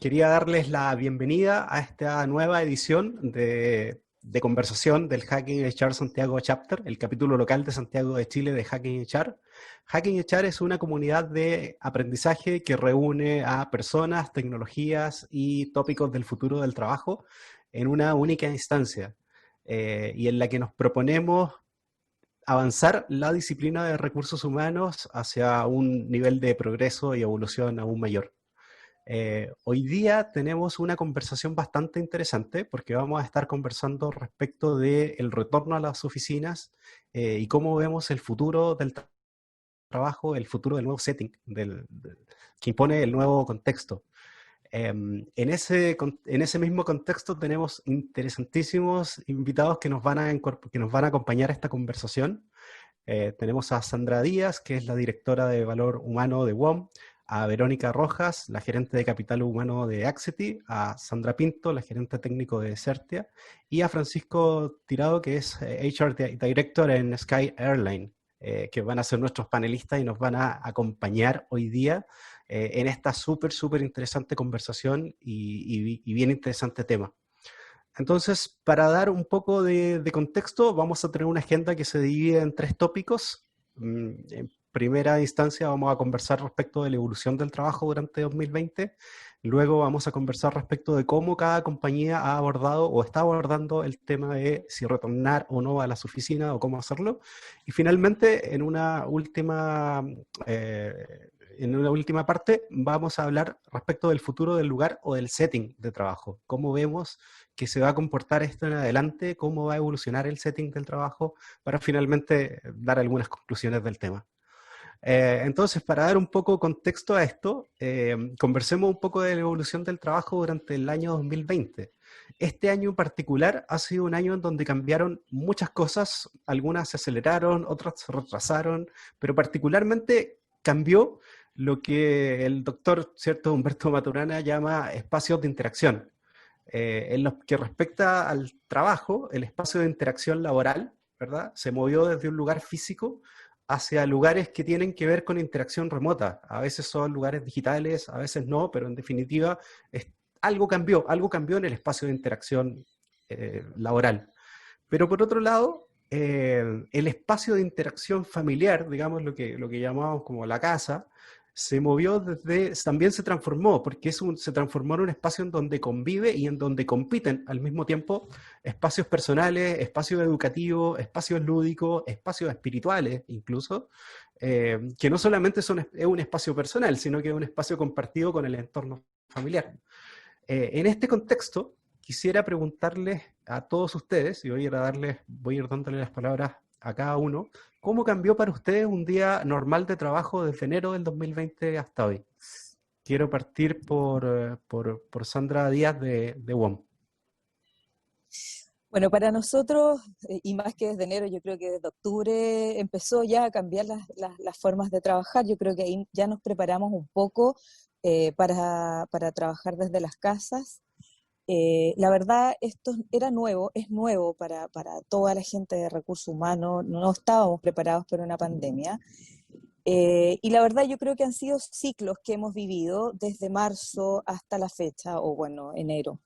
Quería darles la bienvenida a esta nueva edición de conversación del Hacking HR Santiago Chapter, el capítulo local de Santiago de Chile de Hacking HR. Hacking HR es una comunidad de aprendizaje que reúne a personas, tecnologías y tópicos del futuro del trabajo en una única instancia, y en la que nos proponemos avanzar la disciplina de recursos humanos hacia un nivel de progreso y evolución aún mayor. Hoy día tenemos una conversación bastante interesante porque vamos a estar conversando respecto del retorno a las oficinas, y cómo vemos el futuro del trabajo, el futuro del nuevo setting, que impone el nuevo contexto. En ese mismo contexto tenemos interesantísimos invitados que nos van a acompañar a esta conversación. Tenemos a Sandra Díaz, que es la directora de Valor Humano de WOM, a Verónica Rojas, la gerente de Capital Humano de Axity, a Sandra Pinto, la gerente técnico de Certia, y a Francisco Tirado, que es HR Director en Sky Airline, que van a ser nuestros panelistas y nos van a acompañar hoy día en esta súper interesante conversación y bien interesante tema. Entonces, para dar un poco de contexto, vamos a tener una agenda que se divide en 3 tópicos. En primera instancia vamos a conversar respecto de la evolución del trabajo durante 2020. Luego vamos a conversar respecto de cómo cada compañía ha abordado o está abordando el tema de si retornar o no a las oficinas o cómo hacerlo. Y finalmente, en una última parte, vamos a hablar respecto del futuro del lugar o del setting de trabajo. Cómo vemos que se va a comportar esto en adelante, cómo va a evolucionar el setting del trabajo, para finalmente dar algunas conclusiones del tema. Entonces, para dar un poco contexto a esto, conversemos un poco de la evolución del trabajo durante el año 2020. Este año en particular ha sido un año en donde cambiaron muchas cosas, algunas se aceleraron, otras se retrasaron, pero particularmente cambió lo que el doctor, ¿cierto?, Humberto Maturana llama espacios de interacción. En lo que respecta al trabajo, el espacio de interacción laboral, ¿verdad?, se movió desde un lugar físico hacia lugares que tienen que ver con interacción remota. A veces son lugares digitales, a veces no, pero en definitiva algo cambió en el espacio de interacción laboral. Pero por otro lado, el espacio de interacción familiar, digamos lo que llamamos como la casa, se movió también se transformó, porque se transformó en un espacio en donde convive y en donde compiten al mismo tiempo espacios personales, espacios educativos, espacios lúdicos, espacios espirituales incluso, que no solamente es un espacio personal, sino que es un espacio compartido con el entorno familiar. En este contexto, quisiera preguntarles a todos ustedes, y voy a ir dándoles las palabras a cada uno, ¿cómo cambió para ustedes un día normal de trabajo desde enero del 2020 hasta hoy? Quiero partir por Sandra Díaz de WOM. Bueno, para nosotros, y más que desde enero, yo creo que desde octubre empezó ya a cambiar las formas de trabajar. Yo creo que ahí ya nos preparamos un poco para trabajar desde las casas. La verdad, esto era nuevo, es nuevo para toda la gente de recursos humanos. No estábamos preparados para una pandemia. Y la verdad, yo creo que han sido ciclos que hemos vivido desde marzo hasta la fecha, o bueno, enero.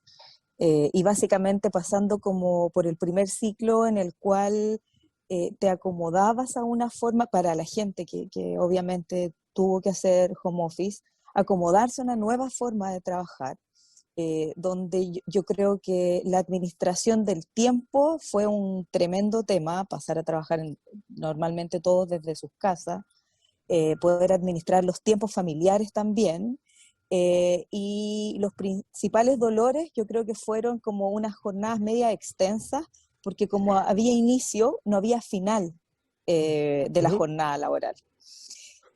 Y básicamente pasando como por el primer ciclo en el cual te acomodabas a una forma, para la gente que obviamente tuvo que hacer home office, acomodarse a una nueva forma de trabajar, donde yo creo que la administración del tiempo fue un tremendo tema, pasar a trabajar normalmente todos desde sus casas, poder administrar los tiempos familiares también. Y los principales dolores yo creo que fueron como unas jornadas media extensas, porque como había inicio, no había final de la jornada laboral.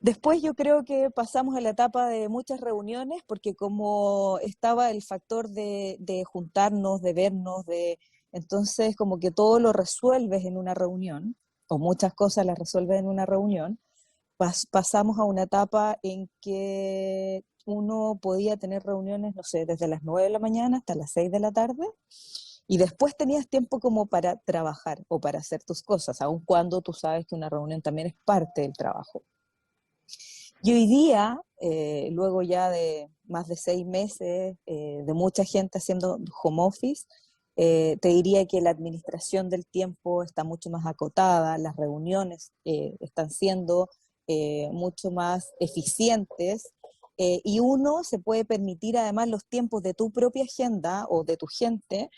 Después yo creo que pasamos a la etapa de muchas reuniones, porque como estaba el factor de juntarnos, de vernos, entonces como que todo lo resuelves en una reunión, o muchas cosas las resuelves en una reunión. Pasamos a una etapa en que uno podía tener reuniones, no sé, desde las 9 de la mañana hasta las 6 de la tarde, y después tenías tiempo como para trabajar o para hacer tus cosas, aun cuando tú sabes que una reunión también es parte del trabajo. Y hoy día, luego ya de más de 6 meses, de mucha gente haciendo home office, te diría que la administración del tiempo está mucho más acotada, las reuniones están siendo mucho más eficientes, y uno se puede permitir además los tiempos de tu propia agenda o de tu gente,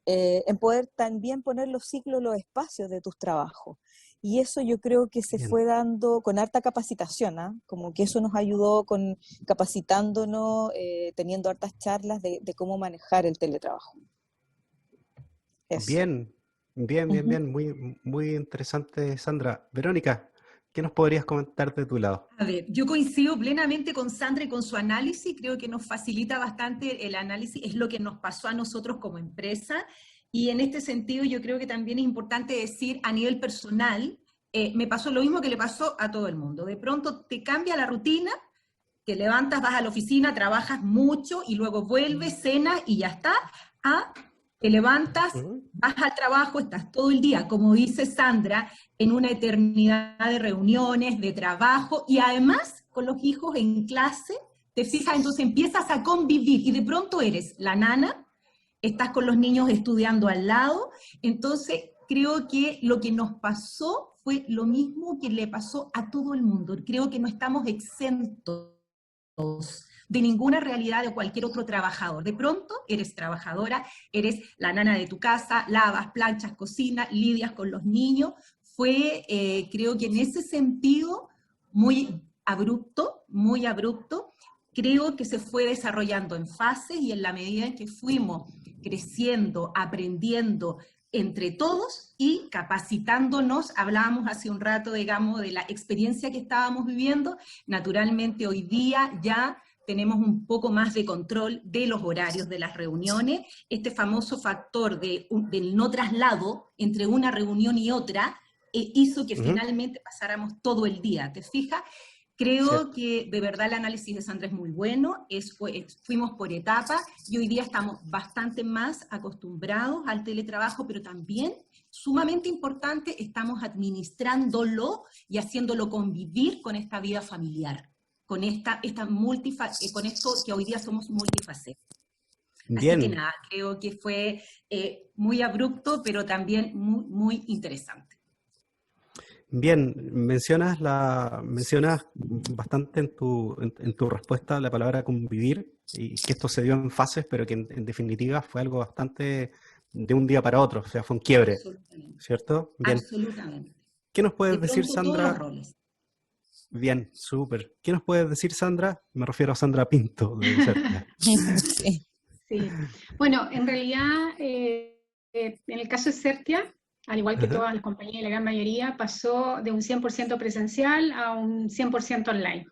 en poder también poner los ciclos, los espacios de tus trabajos. Y eso yo creo que se Bien, fue dando con harta capacitación, ¿ah? Como que eso nos ayudó con capacitándonos, teniendo hartas charlas de cómo manejar el teletrabajo. Eso. bien, bien, bien, Ujú. bien, muy, muy interesante, Sandra. Verónica, ¿qué nos podrías comentar de tu lado? A ver, yo coincido plenamente con Sandra y con su análisis, creo que nos facilita bastante el análisis, es lo que nos pasó a nosotros como empresa, y en este sentido yo creo que también es importante decir a nivel personal, me pasó lo mismo que le pasó a todo el mundo, de pronto te cambia la rutina, te levantas, vas a la oficina, trabajas mucho y luego vuelves, cenas y ya está, a te levantas, Ujú. vas al trabajo, estás todo el día, como dice Sandra, en una eternidad de reuniones, de trabajo, y además con los hijos en clase, te fijas, entonces empiezas a convivir y de pronto eres la nana, estás con los niños estudiando al lado, entonces creo que lo que nos pasó fue lo mismo que le pasó a todo el mundo. Creo que no estamos exentos de ninguna realidad de cualquier otro trabajador. De pronto eres trabajadora, eres la nana de tu casa, lavas, planchas, cocinas, lidias con los niños. Fue, creo que en ese sentido, muy abrupto, muy abrupto. Creo que se fue desarrollando en fases y en la medida en que fuimos creciendo, aprendiendo entre todos y capacitándonos, hablábamos hace un rato, digamos, de la experiencia que estábamos viviendo. Naturalmente hoy día ya tenemos un poco más de control de los horarios de las reuniones, este famoso factor del no traslado entre una reunión y otra hizo que Ujú. finalmente pasáramos todo el día, ¿te fijas? Creo Cierto. que de verdad el análisis de Sandra es muy bueno, fuimos por etapas y hoy día estamos bastante más acostumbrados al teletrabajo, pero también sumamente importante, estamos administrándolo y haciéndolo convivir con esta vida familiar, con con esto que hoy día somos multifacéticos. Así que Bien, nada, creo que fue muy abrupto, pero también muy, muy interesante. bien. Mencionas bastante en tu respuesta la palabra convivir y que esto se dio en fases, pero que en definitiva fue algo bastante de un día para otro, o sea, fue un quiebre, Absolutamente. ¿cierto? Bien. Absolutamente. ¿Qué nos De puedes decir, pronto todos los Sandra? roles. Bien, súper. ¿Qué nos puedes decir, Sandra? Me refiero a Sandra Pinto, de Certia. Sí. Sí, bueno, en realidad, en el caso de Certia, al igual que Ajá. todas las compañías, la gran mayoría, pasó de un 100% presencial a un 100% online.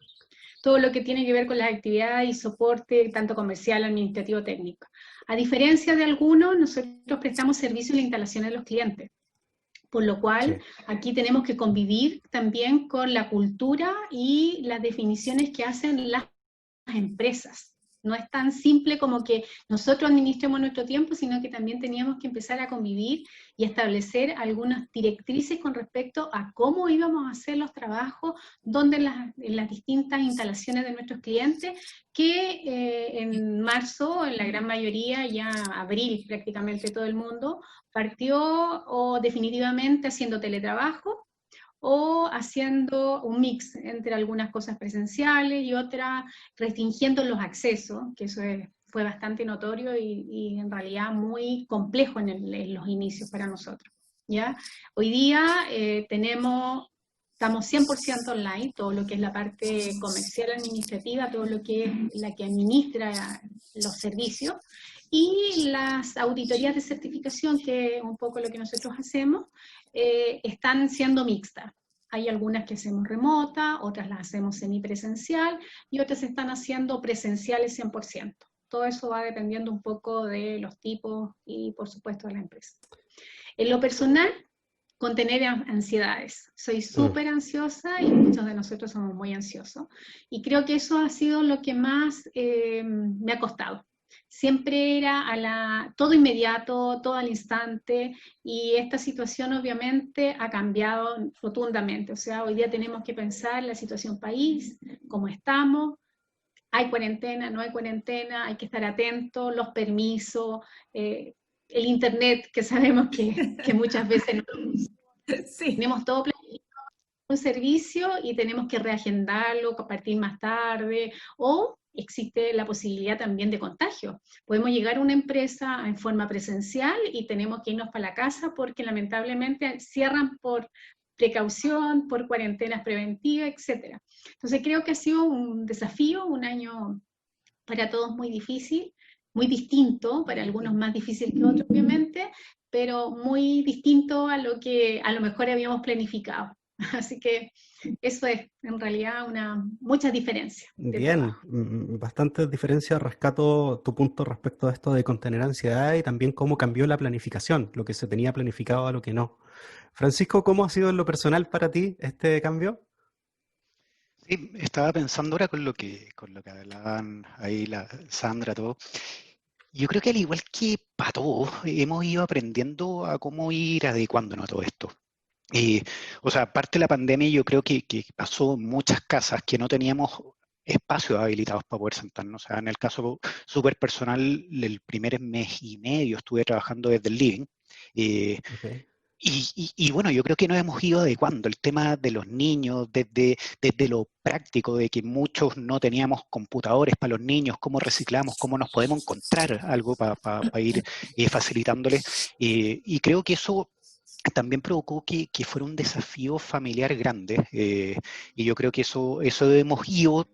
Todo lo que tiene que ver con las actividades y soporte, tanto comercial, administrativo, técnico. A diferencia de algunos, nosotros prestamos servicio en la instalación de los clientes, por lo cual Sí. aquí tenemos que convivir también con la cultura y las definiciones que hacen las empresas. No es tan simple como que nosotros administremos nuestro tiempo, sino que también teníamos que empezar a convivir y establecer algunas directrices con respecto a cómo íbamos a hacer los trabajos, donde en las distintas instalaciones de nuestros clientes, que en marzo, en la gran mayoría, ya abril prácticamente todo el mundo, partió o definitivamente haciendo teletrabajo, o haciendo un mix entre algunas cosas presenciales y otras restringiendo los accesos, que eso fue bastante notorio y en realidad muy complejo en los inicios para nosotros. ¿Ya? Hoy día estamos 100% online, todo lo que es la parte comercial administrativa, todo lo que es la que administra los servicios, y las auditorías de certificación, que es un poco lo que nosotros hacemos, están siendo mixtas. Hay algunas que hacemos remota, otras las hacemos semipresencial y otras se están haciendo presenciales 100%. Todo eso va dependiendo un poco de los tipos y, por supuesto, de la empresa. En lo personal, contener ansiedades. Soy súper ansiosa y muchos de nosotros somos muy ansiosos. Y creo que eso ha sido lo que más me ha costado. Siempre era todo inmediato, todo al instante, y esta situación obviamente ha cambiado rotundamente. O sea, hoy día tenemos que pensar la situación país, cómo estamos, hay cuarentena, no hay cuarentena, hay que estar atentos, los permisos, el internet, que sabemos que muchas veces no Sí. tenemos todo un servicio y tenemos que reagendarlo, partir más tarde, o existe la posibilidad también de contagio. Podemos llegar a una empresa en forma presencial y tenemos que irnos para la casa porque lamentablemente cierran por precaución, por cuarentenas preventivas, etc. Entonces creo que ha sido un desafío, un año para todos muy difícil, muy distinto, para algunos más difícil que otros obviamente, pero muy distinto a lo que a lo mejor habíamos planificado. Así que eso es en realidad muchas diferencias de Bien, trabajo. bastantes diferencias. Rescato tu punto respecto a esto de contener ansiedad y también cómo cambió la planificación, lo que se tenía planificado a lo que no. Francisco, ¿cómo ha sido en lo personal para ti este cambio? Sí, estaba pensando ahora con lo que hablaban ahí la Sandra, todo. Yo creo que al igual que para todos, hemos ido aprendiendo a cómo ir adecuándonos a todo esto. Y, o sea, aparte de la pandemia, yo creo que pasó en muchas casas que no teníamos espacios habilitados para poder sentarnos. O sea, en el caso súper personal, el primer mes y medio estuve trabajando desde el living. eh, Okay. y bueno, yo creo que nos hemos ido adecuando. El tema de los niños, desde lo práctico, de que muchos no teníamos computadores para los niños, cómo reciclamos, cómo nos podemos encontrar algo para ir facilitándoles. Y creo que eso también provocó que fuera un desafío familiar grande, y yo creo que eso hemos ido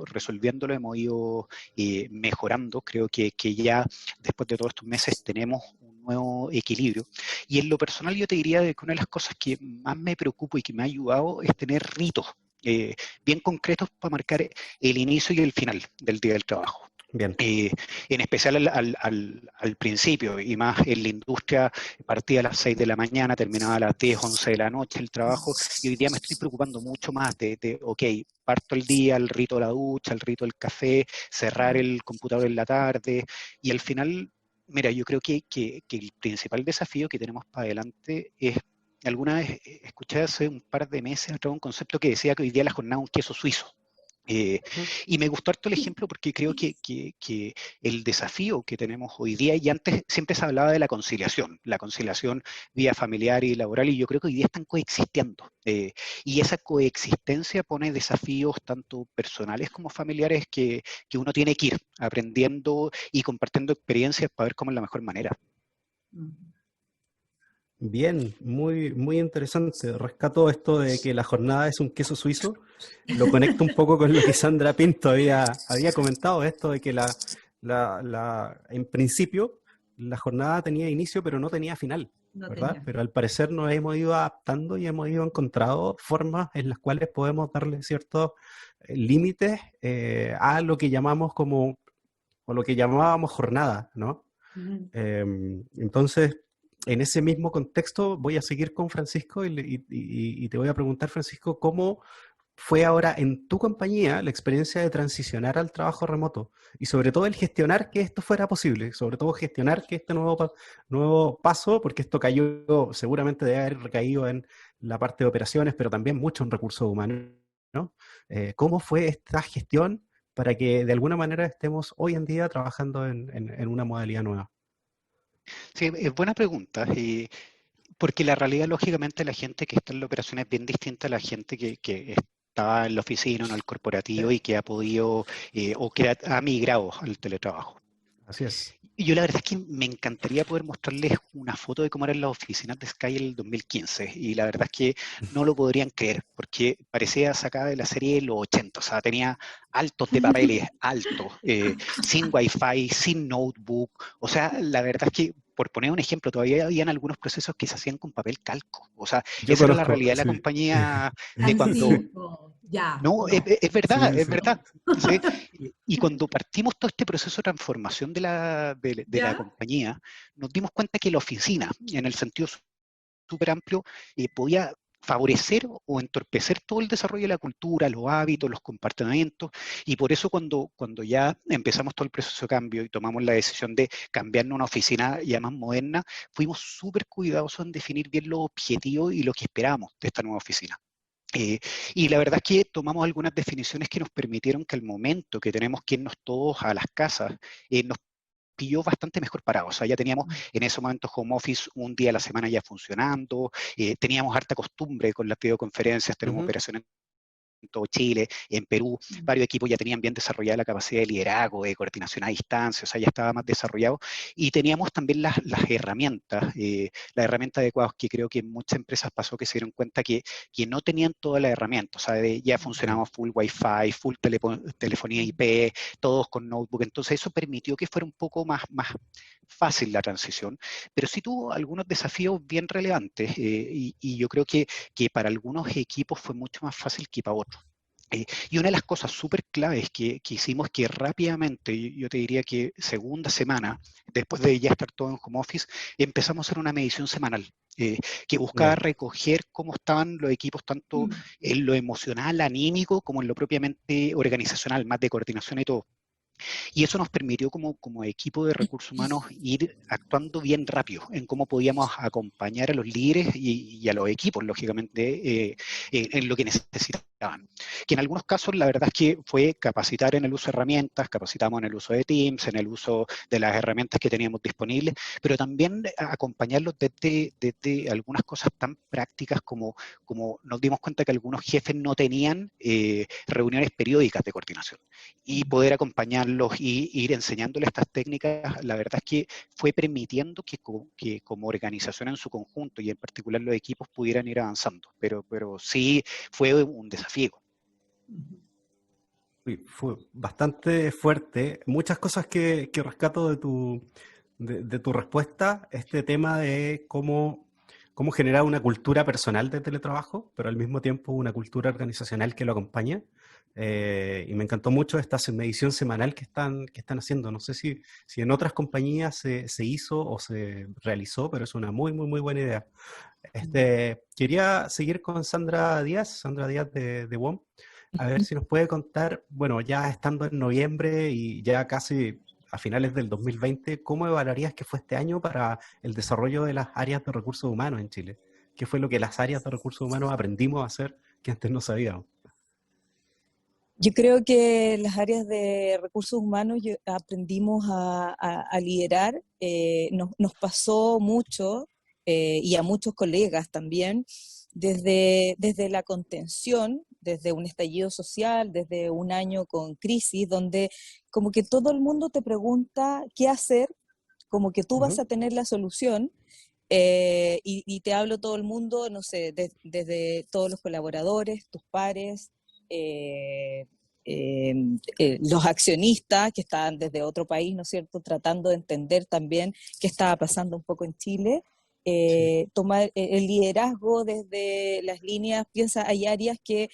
resolviéndolo, hemos ido mejorando. Creo que ya después de todos estos meses tenemos un nuevo equilibrio. Y en lo personal yo te diría que una de las cosas que más me preocupa y que me ha ayudado es tener ritos bien concretos para marcar el inicio y el final del día del trabajo. Bien. En especial al principio, y más en la industria, partía a las 6 de la mañana, terminaba a las 10, 11 de la noche el trabajo, y hoy día me estoy preocupando mucho más ok, parto el día, el rito de la ducha, el rito del café, cerrar el computador en la tarde, y al final, mira, yo creo que el principal desafío que tenemos para adelante es, alguna vez escuché hace un par de meses atrás un concepto que decía que hoy día la jornada es un queso suizo. Y me gustó harto el ejemplo porque creo que el desafío que tenemos hoy día, y antes siempre se hablaba de la conciliación vía familiar y laboral, y yo creo que hoy día están coexistiendo. Y esa coexistencia pone desafíos tanto personales como familiares que uno tiene que ir aprendiendo y compartiendo experiencias para ver cómo es la mejor manera. Bien, muy, muy interesante. Rescato esto de que la jornada es un queso suizo. Lo conecto un poco con lo que Sandra Pinto había comentado, esto de que en principio la jornada tenía inicio pero no tenía final, ¿verdad? Pero al parecer nos hemos ido adaptando y hemos ido encontrando formas en las cuales podemos darle ciertos límites a lo que llamamos o lo que llamábamos jornada, ¿no? Entonces, en ese mismo contexto voy a seguir con Francisco y te voy a preguntar, Francisco, ¿cómo fue ahora en tu compañía la experiencia de transicionar al trabajo remoto? Y sobre todo el gestionar que esto fuera posible, sobre todo gestionar que este nuevo paso, porque esto cayó, seguramente debe haber recaído en la parte de operaciones, pero también mucho en recursos humanos, ¿no? ¿Cómo fue esta gestión para que de alguna manera estemos hoy en día trabajando en una modalidad nueva? Sí, es buena pregunta, porque la realidad, lógicamente, la gente que está en la operación es bien distinta a la gente que está en la oficina o en el corporativo y que ha podido o que ha migrado al teletrabajo. Así es. Y yo la verdad es que me encantaría poder mostrarles una foto de cómo eran las oficinas de Sky en el 2015, y la verdad es que no lo podrían creer, porque parecía sacada de la serie de los 80, o sea, tenía altos de papeles, altos, sin wifi, sin notebook, o sea, la verdad es que, por poner un ejemplo, todavía habían algunos procesos que se hacían con papel calco, o sea, Yo esa era la conozco, realidad de la sí. compañía de cuando... Ya, No, no. es verdad, Sí, es sí. verdad. ¿Sí? Y cuando partimos todo este proceso de transformación de la compañía, nos dimos cuenta que la oficina, en el sentido súper amplio, podía favorecer o entorpecer todo el desarrollo de la cultura, los hábitos, los comportamientos, y por eso cuando ya empezamos todo el proceso de cambio y tomamos la decisión de cambiarnos a una oficina ya más moderna, fuimos súper cuidadosos en definir bien los objetivos y lo que esperábamos de esta nueva oficina. Y la verdad es que tomamos algunas definiciones que nos permitieron que al momento que tenemos que irnos todos a las casas, nos pilló bastante mejor parado. O sea, ya teníamos en ese momento home office un día a la semana ya funcionando, teníamos harta costumbre con las videoconferencias, tenemos operaciones en todo Chile, en Perú, varios equipos ya tenían bien desarrollada la capacidad de liderazgo, de coordinación a distancia, o sea, ya estaba más desarrollado, y teníamos también las herramientas adecuadas, que creo que en muchas empresas pasó que se dieron cuenta que no tenían todas las herramientas, o sea, ya funcionamos full Wi-Fi, full telefonía IP, todos con notebook, entonces eso permitió que fuera un poco más fácil la transición, pero sí tuvo algunos desafíos bien relevantes, y yo creo que para algunos equipos fue mucho más fácil que para otros. Y una de las cosas súper claves que hicimos que rápidamente, yo te diría que segunda semana, después de ya estar todo en home office, empezamos a hacer una medición semanal que buscaba recoger cómo estaban los equipos, tanto en lo emocional, anímico, como en lo propiamente organizacional, más de coordinación y todo. Y eso nos permitió como equipo de recursos humanos ir actuando bien rápido en cómo podíamos acompañar a los líderes y a los equipos, lógicamente, en lo que necesitaban. Que en algunos casos la verdad es que fue capacitar en el uso de herramientas, capacitamos en el uso de Teams, en el uso de las herramientas que teníamos disponibles, pero también acompañarlos desde algunas cosas tan prácticas como nos dimos cuenta que algunos jefes no tenían reuniones periódicas de coordinación, y poder acompañarlos y ir enseñándoles estas técnicas, la verdad es que fue permitiendo que como organización en su conjunto y en particular los equipos pudieran ir avanzando, pero sí fue un desafío. Fue bastante fuerte. Muchas cosas que rescato de tu respuesta. Este tema de cómo generar una cultura personal de teletrabajo, pero al mismo tiempo una cultura organizacional que lo acompaña. Y me encantó mucho esta medición semanal que están haciendo. No sé si en otras compañías se hizo o se realizó, pero es una muy, muy, muy buena idea. Quería seguir con Sandra Díaz de WOM. A ver si nos puede contar, bueno, ya estando en noviembre y ya casi a finales del 2020, ¿cómo evaluarías que fue este año para el desarrollo de las áreas de recursos humanos en Chile? ¿Qué fue lo que las áreas de recursos humanos aprendimos a hacer que antes no sabíamos? Yo creo que las áreas de recursos humanos aprendimos a liderar. Nos pasó mucho, y a muchos colegas también, desde la contención, desde un estallido social, desde un año con crisis, donde como que todo el mundo te pregunta qué hacer, como que tú vas a tener la solución. Y te hablo todo el mundo, no sé, desde todos los colaboradores, tus pares, los accionistas que estaban desde otro país, ¿no es cierto?, tratando de entender también qué estaba pasando un poco en Chile. Tomar el liderazgo desde las líneas, piensa, hay áreas que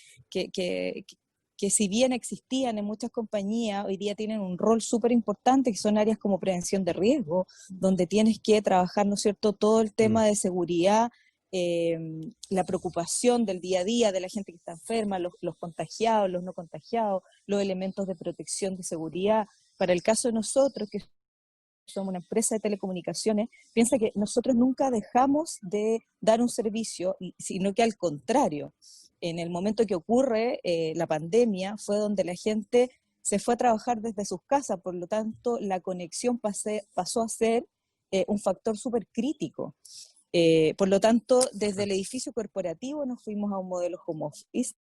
si bien existían en muchas compañías, hoy día tienen un rol súper importante, que son áreas como prevención de riesgo, donde tienes que trabajar, ¿no es cierto?, todo el tema de seguridad, la preocupación del día a día de la gente que está enferma, los contagiados, los no contagiados, los elementos de protección de seguridad. Para el caso de nosotros, que somos una empresa de telecomunicaciones, piensa que nosotros nunca dejamos de dar un servicio, sino que al contrario, en el momento que ocurre la pandemia, fue donde la gente se fue a trabajar desde sus casas, por lo tanto la conexión pasó a ser un factor súper crítico. Por lo tanto, desde el edificio corporativo nos fuimos a un modelo home office,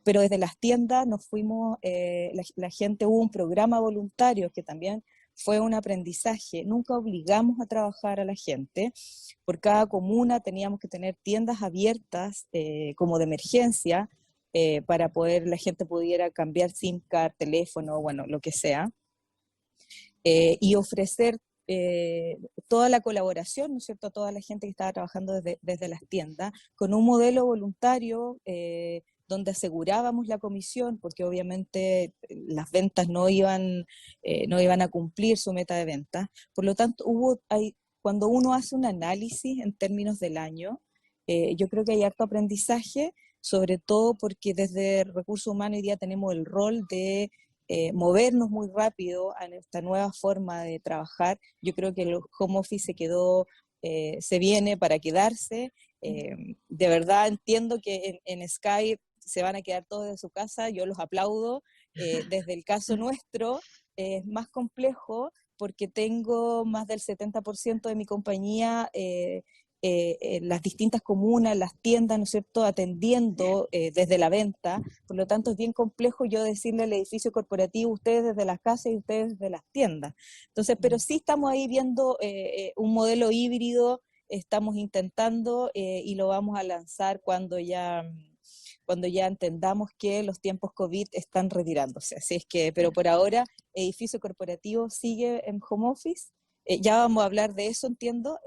pero desde las tiendas nos fuimos, la gente, hubo un programa voluntario que también fue un aprendizaje. Nunca obligamos a trabajar a la gente. Por cada comuna teníamos que tener tiendas abiertas como de emergencia, para poder la gente pudiera cambiar SIM card, teléfono, bueno, lo que sea, y ofrecer toda la colaboración, ¿no es cierto?, a toda la gente que estaba trabajando desde las tiendas, con un modelo voluntario donde asegurábamos la comisión, porque obviamente las ventas no iban a cumplir su meta de ventas. Por lo tanto, cuando uno hace un análisis en términos del año, Yo creo que hay harto aprendizaje, sobre todo porque desde Recursos Humanos hoy día tenemos el rol de movernos muy rápido a esta nueva forma de trabajar. Yo creo que el home office se viene para quedarse. De verdad entiendo que en Skype se van a quedar todos de su casa, yo los aplaudo. Desde el caso nuestro es más complejo porque tengo más del 70% de mi compañía las distintas comunas, las tiendas, ¿no es cierto?, atendiendo desde la venta. Por lo tanto, es bien complejo yo decirle al edificio corporativo, ustedes desde las casas y ustedes desde las tiendas. Entonces, pero sí estamos ahí viendo un modelo híbrido, estamos intentando y lo vamos a lanzar cuando ya entendamos que los tiempos COVID están retirándose. Así es que, pero por ahora, edificio corporativo sigue en home office. Ya vamos a hablar de eso, entiendo.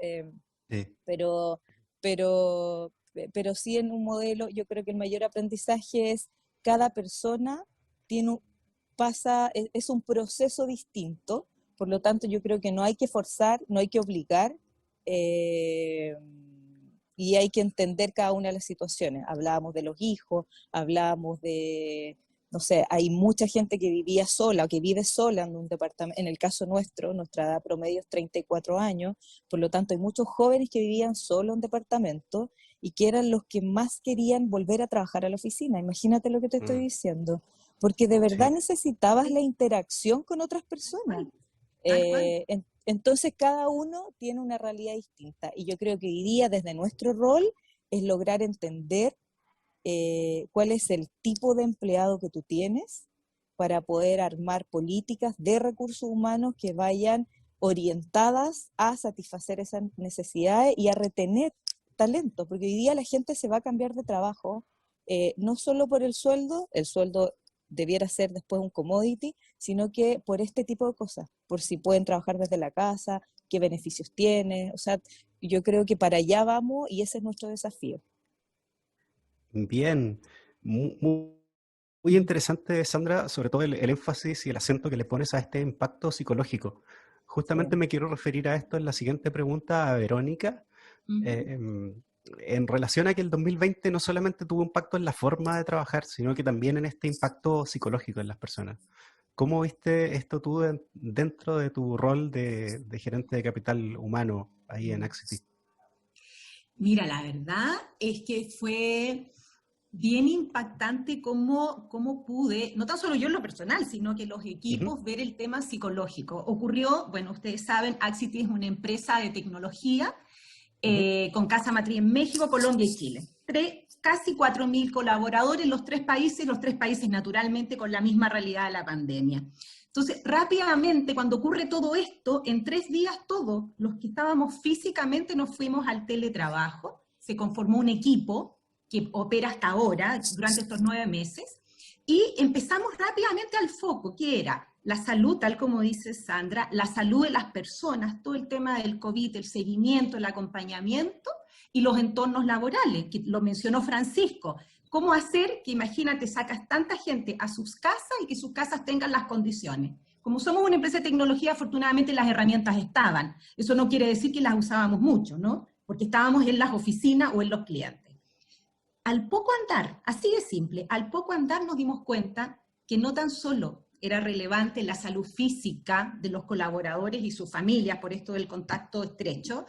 Sí. Pero sí en un modelo, yo creo que el mayor aprendizaje es cada persona es un proceso distinto, por lo tanto yo creo que no hay que forzar, no hay que obligar, y hay que entender cada una de las situaciones. Hablábamos de los hijos, hablábamos de, no sé, hay mucha gente que vivía sola o que vive sola en un departamento. En el caso nuestro, nuestra edad promedio es 34 años, por lo tanto hay muchos jóvenes que vivían solos en departamento y que eran los que más querían volver a trabajar a la oficina. Imagínate lo que te estoy diciendo, porque de verdad Sí. necesitabas la interacción con otras personas. Entonces cada uno tiene una realidad distinta y yo creo que hoy día desde nuestro rol es lograr entender cuál es el tipo de empleado que tú tienes para poder armar políticas de recursos humanos que vayan orientadas a satisfacer esas necesidades y a retener talento, porque hoy día la gente se va a cambiar de trabajo, no solo por el sueldo debiera ser después un commodity, sino que por este tipo de cosas, por si pueden trabajar desde la casa, qué beneficios tiene, o sea, yo creo que para allá vamos y ese es nuestro desafío. Bien, muy interesante, Sandra, sobre todo el énfasis y el acento que le pones a este impacto psicológico. Justamente Sí. me quiero referir a esto en la siguiente pregunta a Verónica, en relación a que el 2020 no solamente tuvo impacto en la forma de trabajar, sino que también en este impacto psicológico en las personas. ¿Cómo viste esto tú dentro de tu rol de gerente de capital humano ahí en Axity? Mira, la verdad es que fue bien impactante cómo pude, no tan solo yo en lo personal, sino que los equipos, ver el tema psicológico. Ocurrió, bueno, ustedes saben, Axity es una empresa de tecnología con casa matriz en México, Colombia y Chile. Casi 4.000 colaboradores en los tres países naturalmente con la misma realidad de la pandemia. Entonces, rápidamente, cuando ocurre todo esto, en 3 días todos los que estábamos físicamente nos fuimos al teletrabajo, se conformó un equipo que opera hasta ahora, durante estos 9 meses, y empezamos rápidamente al foco, que era la salud, tal como dice Sandra, la salud de las personas, todo el tema del COVID, el seguimiento, el acompañamiento, y los entornos laborales, que lo mencionó Francisco. ¿Cómo hacer que, imagínate, sacas tanta gente a sus casas y que sus casas tengan las condiciones? Como somos una empresa de tecnología, afortunadamente las herramientas estaban. Eso no quiere decir que las usábamos mucho, ¿no? Porque estábamos en las oficinas o en los clientes. Al poco andar, así de simple, al poco andar nos dimos cuenta que no tan solo era relevante la salud física de los colaboradores y sus familias, por esto del contacto estrecho,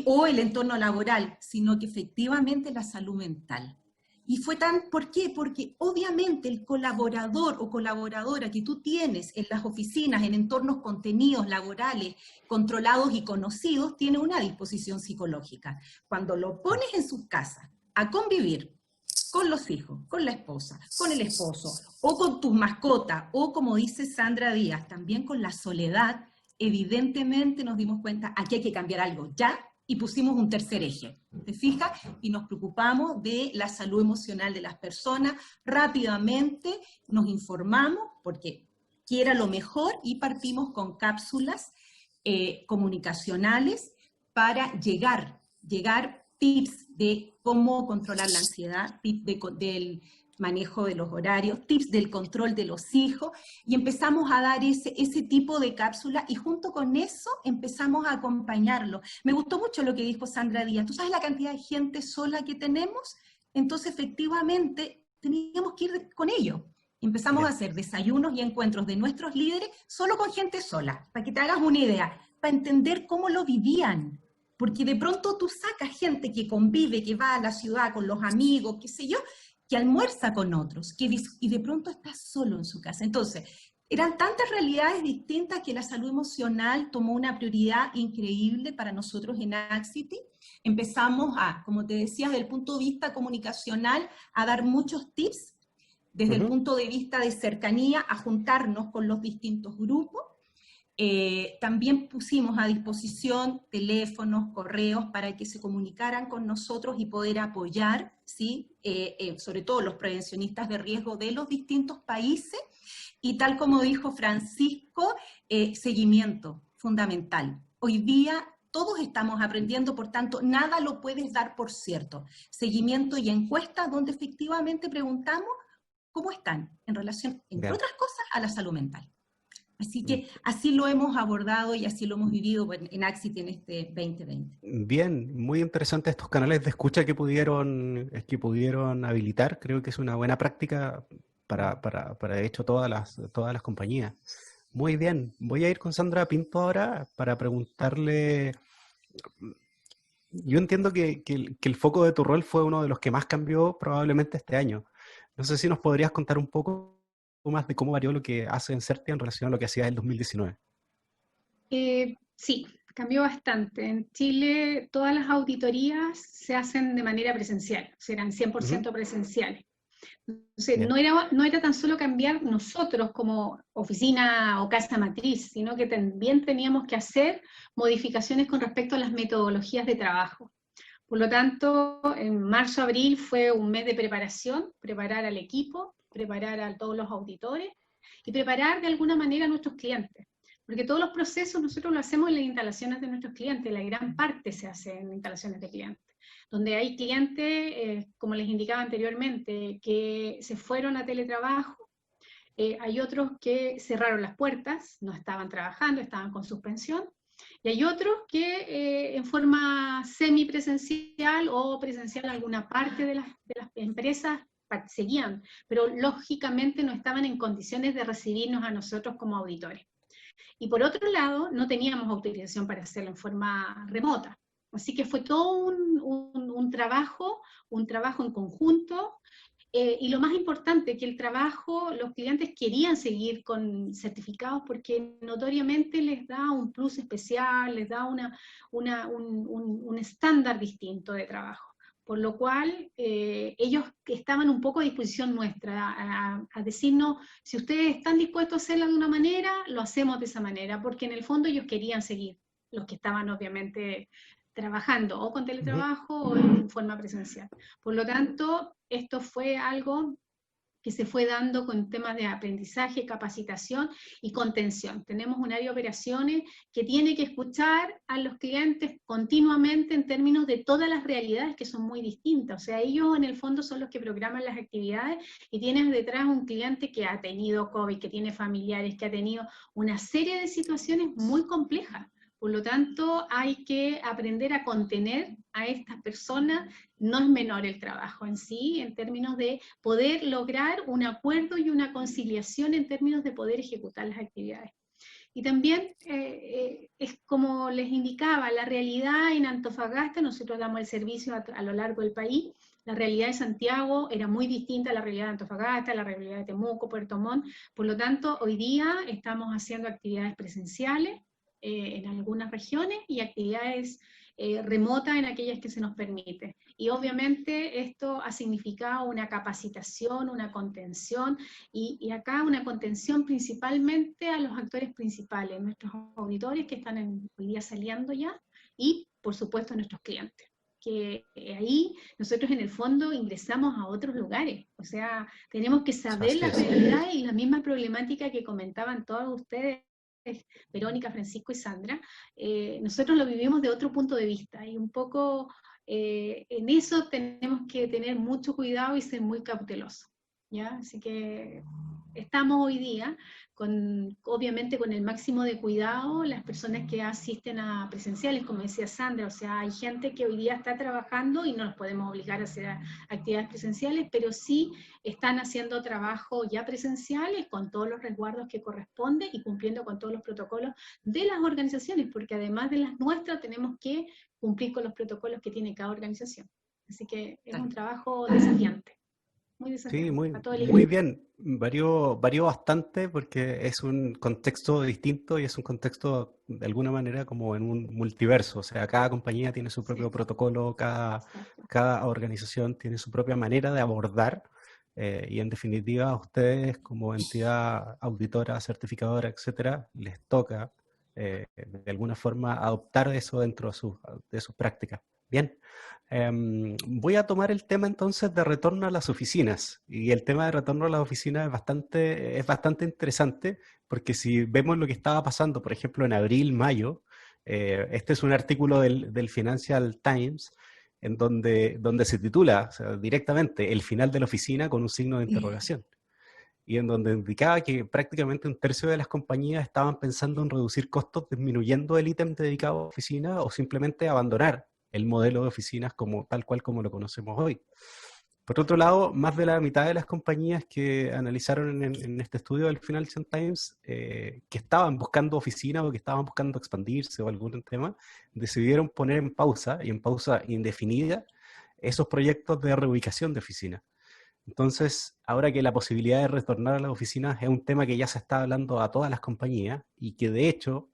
o el entorno laboral, sino que efectivamente la salud mental. Y fue ¿por qué? Porque obviamente el colaborador o colaboradora que tú tienes en las oficinas, en entornos contenidos laborales, controlados y conocidos, tiene una disposición psicológica. Cuando lo pones en sus casas a convivir con los hijos, con la esposa, con el esposo, o con tus mascotas, o como dice Sandra Díaz, también con la soledad, evidentemente nos dimos cuenta, aquí hay que cambiar algo ya, y pusimos un tercer eje, ¿te fijas? Y nos preocupamos de la salud emocional de las personas, rápidamente nos informamos, porque quiera lo mejor, y partimos con cápsulas comunicacionales para llegar tips de cómo controlar la ansiedad, tips manejo de los horarios, tips del control de los hijos, y empezamos a dar ese tipo de cápsula, y junto con eso empezamos a acompañarlo. Me gustó mucho lo que dijo Sandra Díaz. ¿Tú sabes la cantidad de gente sola que tenemos? Entonces, efectivamente, teníamos que ir con ellos. Empezamos a hacer desayunos y encuentros de nuestros líderes solo con gente sola, para que te hagas una idea, para entender cómo lo vivían. Porque de pronto tú sacas gente que convive, que va a la ciudad con los amigos, qué sé yo, que almuerza con otros, y de pronto está solo en su casa. Entonces, eran tantas realidades distintas que la salud emocional tomó una prioridad increíble para nosotros en Axity. Empezamos a, como te decía, desde el punto de vista comunicacional, a dar muchos tips, desde el punto de vista de cercanía, a juntarnos con los distintos grupos. También pusimos a disposición teléfonos, correos, para que se comunicaran con nosotros y poder apoyar, ¿sí? Sobre todo los prevencionistas de riesgo de los distintos países, y tal como dijo Francisco, seguimiento fundamental. Hoy día todos estamos aprendiendo, por tanto, nada lo puedes dar por cierto. Seguimiento y encuestas donde efectivamente preguntamos cómo están en relación, entre otras cosas, a la salud mental. Así que así lo hemos abordado y así lo hemos vivido en Axity en este 2020. Bien, muy interesante estos canales de escucha que pudieron habilitar. Creo que es una buena práctica para de hecho todas las compañías. Muy bien, voy a ir con Sandra Pinto ahora para preguntarle. Yo entiendo que el foco de tu rol fue uno de los que más cambió probablemente este año. No sé si nos podrías contar un poco más de cómo varió lo que hace Encertia en relación a lo que hacía en el 2019. Sí, cambió bastante. En Chile todas las auditorías se hacen de manera presencial, serán 100% presenciales. Entonces, no era tan solo cambiar nosotros como oficina o casa matriz, sino que también teníamos que hacer modificaciones con respecto a las metodologías de trabajo. Por lo tanto, en marzo-abril fue un mes de preparación, preparar al equipo, preparar a todos los auditores y preparar de alguna manera a nuestros clientes. Porque todos los procesos nosotros lo hacemos en las instalaciones de nuestros clientes, la gran parte se hace en instalaciones de clientes, donde hay clientes, como les indicaba anteriormente, que se fueron a teletrabajo, hay otros que cerraron las puertas, no estaban trabajando, estaban con suspensión, y hay otros que en forma semipresencial o presencial en alguna parte de las empresas seguían, pero lógicamente no estaban en condiciones de recibirnos a nosotros como auditores. Y por otro lado, no teníamos autorización para hacerlo en forma remota. Así que fue todo un trabajo en conjunto, y lo más importante, que el trabajo, los clientes querían seguir con certificados porque notoriamente les da un plus especial, les da un estándar distinto de trabajo. Por lo cual, ellos estaban un poco a disposición nuestra, a decirnos, si ustedes están dispuestos a hacerlo de una manera, lo hacemos de esa manera, porque en el fondo ellos querían seguir, los que estaban obviamente trabajando, o con teletrabajo o en forma presencial. Por lo tanto, esto fue algo que se fue dando con temas de aprendizaje, capacitación y contención. Tenemos un área de operaciones que tiene que escuchar a los clientes continuamente en términos de todas las realidades que son muy distintas. O sea, ellos en el fondo son los que programan las actividades y tienen detrás un cliente que ha tenido COVID, que tiene familiares, que ha tenido una serie de situaciones muy complejas. Por lo tanto, hay que aprender a contener a estas personas. No es menor el trabajo en sí, en términos de poder lograr un acuerdo y una conciliación en términos de poder ejecutar las actividades. Y también, es como les indicaba, la realidad en Antofagasta, nosotros damos el servicio a lo largo del país. La realidad de Santiago era muy distinta a la realidad de Antofagasta, a la realidad de Temuco, Puerto Montt. Por lo tanto, hoy día estamos haciendo actividades presenciales, en algunas regiones, y actividades remotas en aquellas que se nos permite. Y obviamente esto ha significado una capacitación, una contención, y acá una contención principalmente a los actores principales, nuestros auditores que están hoy día saliendo ya, y por supuesto a nuestros clientes. Que ahí nosotros en el fondo ingresamos a otros lugares, o sea, tenemos que saber la realidad y la misma problemática que comentaban todos ustedes, Verónica, Francisco y Sandra. Nosotros lo vivimos de otro punto de vista, y un poco en eso tenemos que tener mucho cuidado y ser muy cautelosos. ¿ya? Así que estamos hoy día, obviamente con el máximo de cuidado, las personas que asisten a presenciales, como decía Sandra, o sea, hay gente que hoy día está trabajando y no nos podemos obligar a hacer actividades presenciales, pero sí están haciendo trabajo ya presenciales con todos los resguardos que corresponde y cumpliendo con todos los protocolos de las organizaciones, porque además de las nuestras tenemos que cumplir con los protocolos que tiene cada organización. Así que es un trabajo desafiante. Muy Sí, desafiante muy, para todo el muy equipo. bien. Varió bastante porque es un contexto distinto y es un contexto de alguna manera como en un multiverso. O sea, cada compañía tiene su propio Sí, protocolo, exacto. cada organización tiene su propia manera de abordar. Y en definitiva, a ustedes como entidad auditora, certificadora, etcétera, les toca de alguna forma adoptar eso dentro de sus prácticas. Bien. Voy a tomar el tema entonces de retorno a las oficinas. Y el tema de retorno a las oficinas es bastante interesante, porque si vemos lo que estaba pasando, por ejemplo, en abril, mayo, este es un artículo del Financial Times, en donde se titula, o sea, directamente el final de la oficina con un signo de interrogación. Y en donde indicaba que prácticamente un tercio de las compañías estaban pensando en reducir costos disminuyendo el ítem dedicado a oficina o simplemente abandonar el modelo de oficinas como tal cual como lo conocemos hoy. Por otro lado, más de la mitad de las compañías que analizaron en este estudio del Financial Times, que estaban buscando oficinas o que estaban buscando expandirse o algún tema, decidieron poner en pausa, y en pausa indefinida, esos proyectos de reubicación de oficinas. Entonces, ahora que la posibilidad de retornar a las oficinas es un tema que ya se está hablando a todas las compañías y que de hecho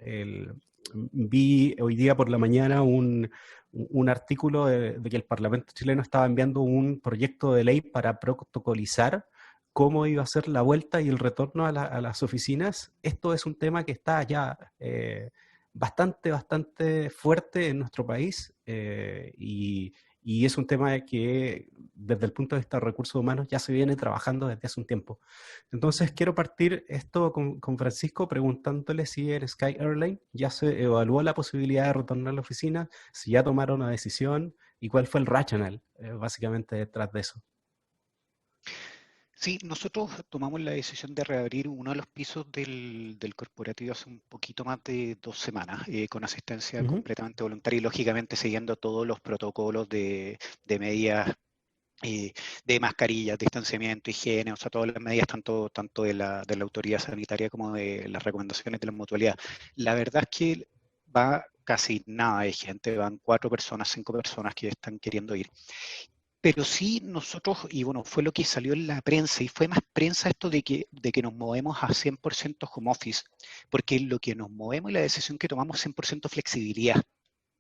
vi hoy día por la mañana un artículo de que el Parlamento chileno estaba enviando un proyecto de ley para protocolizar cómo iba a ser la vuelta y el retorno a las oficinas. Esto es un tema que está ya bastante fuerte en nuestro país y es un tema que desde el punto de vista de recursos humanos ya se viene trabajando desde hace un tiempo. Entonces quiero partir esto con Francisco preguntándole si en Sky Airline ya se evaluó la posibilidad de retornar a la oficina, si ya tomaron una decisión y cuál fue el racional básicamente detrás de eso. Sí, nosotros tomamos la decisión de reabrir uno de los pisos del corporativo hace un poquito más de 2 semanas, con asistencia completamente voluntaria y lógicamente siguiendo todos los protocolos de medidas de mascarillas, distanciamiento, higiene, o sea, todas las medidas tanto de la autoridad sanitaria como de las recomendaciones de la mutualidad. La verdad es que va casi nada de gente, van 4 personas, 5 personas que están queriendo ir. Pero sí nosotros, y bueno, fue lo que salió en la prensa, y fue más prensa esto de que nos movemos a 100% home office, porque lo que nos movemos y la decisión que tomamos es 100% flexibilidad.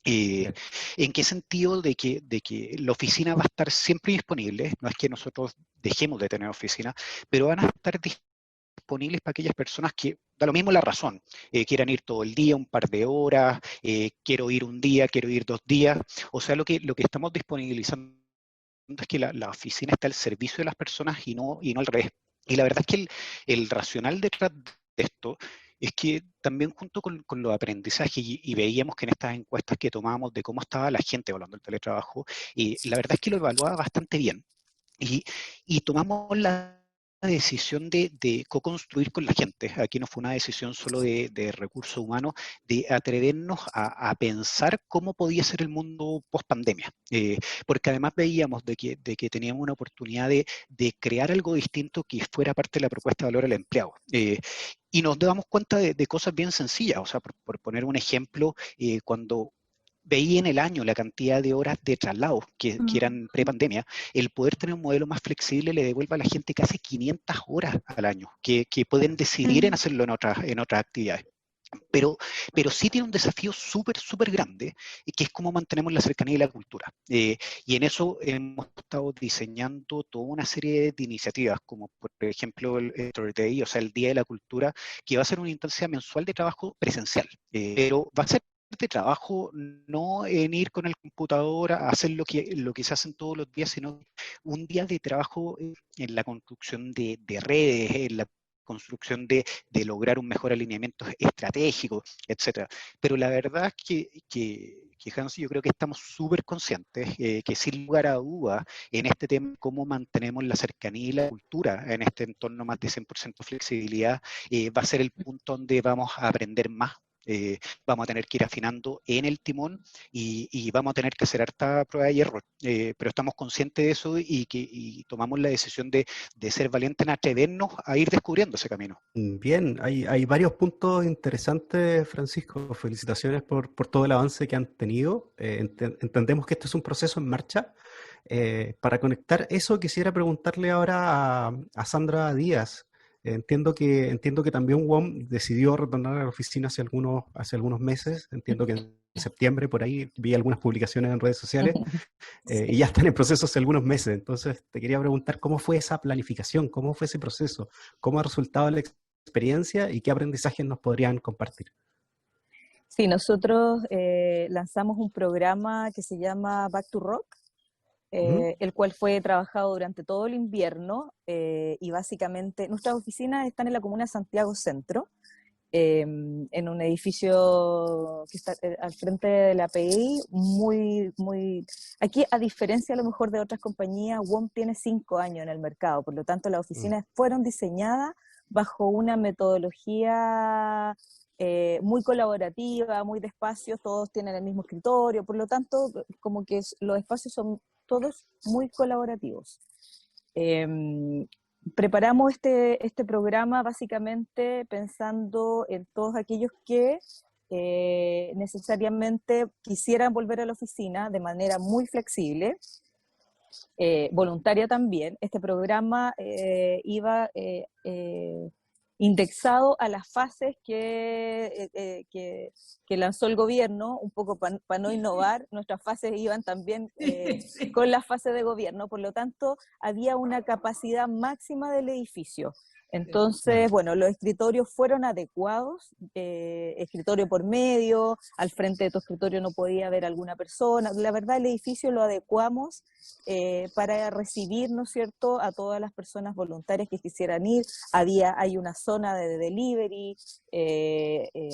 Bien. ¿En qué sentido? De que la oficina va a estar siempre disponible, no es que nosotros dejemos de tener oficina, pero van a estar disponibles para aquellas personas que, da lo mismo la razón, quieran ir todo el día, un par de horas, quiero ir un día, quiero ir 2 días, o sea, lo que estamos disponibilizando es que la oficina está al servicio de las personas y no al revés. Y la verdad es que el racional detrás de esto es que también junto con los aprendizajes, y veíamos que en estas encuestas que tomábamos de cómo estaba la gente hablando del teletrabajo, la verdad es que lo evaluaba bastante bien. Y tomamos la decisión de co-construir con la gente. Aquí no fue una decisión solo de recursos humanos, de atrevernos a pensar cómo podía ser el mundo post-pandemia. Porque además veíamos de que teníamos una oportunidad de crear algo distinto que fuera parte de la propuesta de valor al empleado. Y nos damos cuenta de cosas bien sencillas. O sea, por poner un ejemplo, cuando veía en el año la cantidad de horas de traslado que eran pre-pandemia, el poder tener un modelo más flexible le devuelve a la gente casi 500 horas al año, que pueden decidir en hacerlo en otras actividades. Pero sí tiene un desafío súper grande, que es cómo mantenemos la cercanía y la cultura. Y en eso hemos estado diseñando toda una serie de iniciativas, como por ejemplo el Earth Day, o sea, el Día de la Cultura, que va a ser una instancia mensual de trabajo presencial, pero va a ser de trabajo no en ir con el computador a hacer lo que se hacen todos los días, sino un día de trabajo en la construcción de redes, en la construcción de lograr un mejor alineamiento estratégico, etcétera. Pero la verdad es que que Hans, yo creo que estamos súper conscientes que sin lugar a dudas en este tema, cómo mantenemos la cercanía y la cultura en este entorno más de 100% flexibilidad, va a ser el punto donde vamos a aprender más. Vamos a tener que ir afinando en el timón y vamos a tener que hacer harta prueba y error, pero estamos conscientes de eso y tomamos la decisión de ser valientes en atrevernos a ir descubriendo ese camino. Bien, hay varios puntos interesantes, Francisco. Felicitaciones por todo el avance que han tenido. Entendemos que esto es un proceso en marcha. Para conectar eso, quisiera preguntarle ahora a Sandra Díaz. Entiendo que también WOM decidió retornar a la oficina hace algunos meses. Entiendo que en septiembre, por ahí, vi algunas publicaciones en redes sociales. Y ya están en proceso hace algunos meses. Entonces, te quería preguntar cómo fue esa planificación, cómo fue ese proceso, cómo ha resultado la experiencia y qué aprendizajes nos podrían compartir. Sí, nosotros lanzamos un programa que se llama Back to Rock, el cual fue trabajado durante todo el invierno y básicamente nuestras oficinas están en la comuna de Santiago Centro, en un edificio que está al frente de la API, aquí a diferencia a lo mejor de otras compañías, WOM tiene 5 años en el mercado, por lo tanto las oficinas fueron diseñadas bajo una metodología muy colaborativa, muy de espacios, todos tienen el mismo escritorio, por lo tanto como que los espacios son todos muy colaborativos. Preparamos este programa básicamente pensando en todos aquellos que necesariamente quisieran volver a la oficina de manera muy flexible, voluntaria también. Este programa iba indexado a las fases que lanzó el gobierno, un poco para no innovar. Nuestras fases iban también con las fases de gobierno, por lo tanto había una capacidad máxima del edificio. Entonces, bueno, los escritorios fueron adecuados, escritorio por medio, al frente de tu escritorio no podía haber alguna persona. La verdad, el edificio lo adecuamos para recibir, ¿no es cierto?, a todas las personas voluntarias que quisieran ir. Hay una zona de delivery,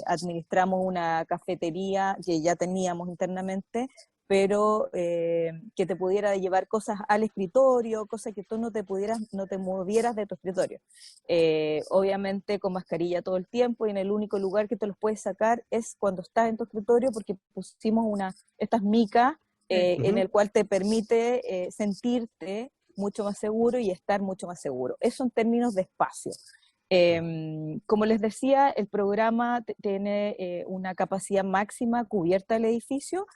administramos una cafetería que ya teníamos internamente, pero que te pudiera llevar cosas al escritorio, cosas que tú no te movieras de tu escritorio. Obviamente con mascarilla todo el tiempo, y en el único lugar que te los puedes sacar es cuando estás en tu escritorio, porque pusimos estas micas en el cual te permite sentirte mucho más seguro y estar mucho más seguro. Eso en términos de espacio. Como les decía, el programa tiene una capacidad máxima cubierta del edificio,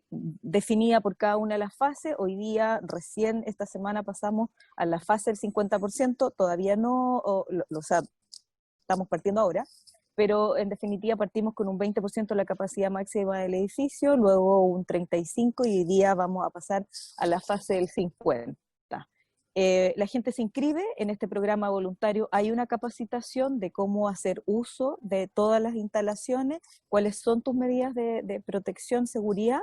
definida por cada una de las fases. Hoy día, recién esta semana pasamos a la fase del 50%, todavía no, o sea, estamos partiendo ahora, pero en definitiva partimos con un 20% de la capacidad máxima del edificio, luego un 35% y hoy día vamos a pasar a la fase del 50%. La gente se inscribe en este programa voluntario, hay una capacitación de cómo hacer uso de todas las instalaciones, cuáles son tus medidas de protección, seguridad,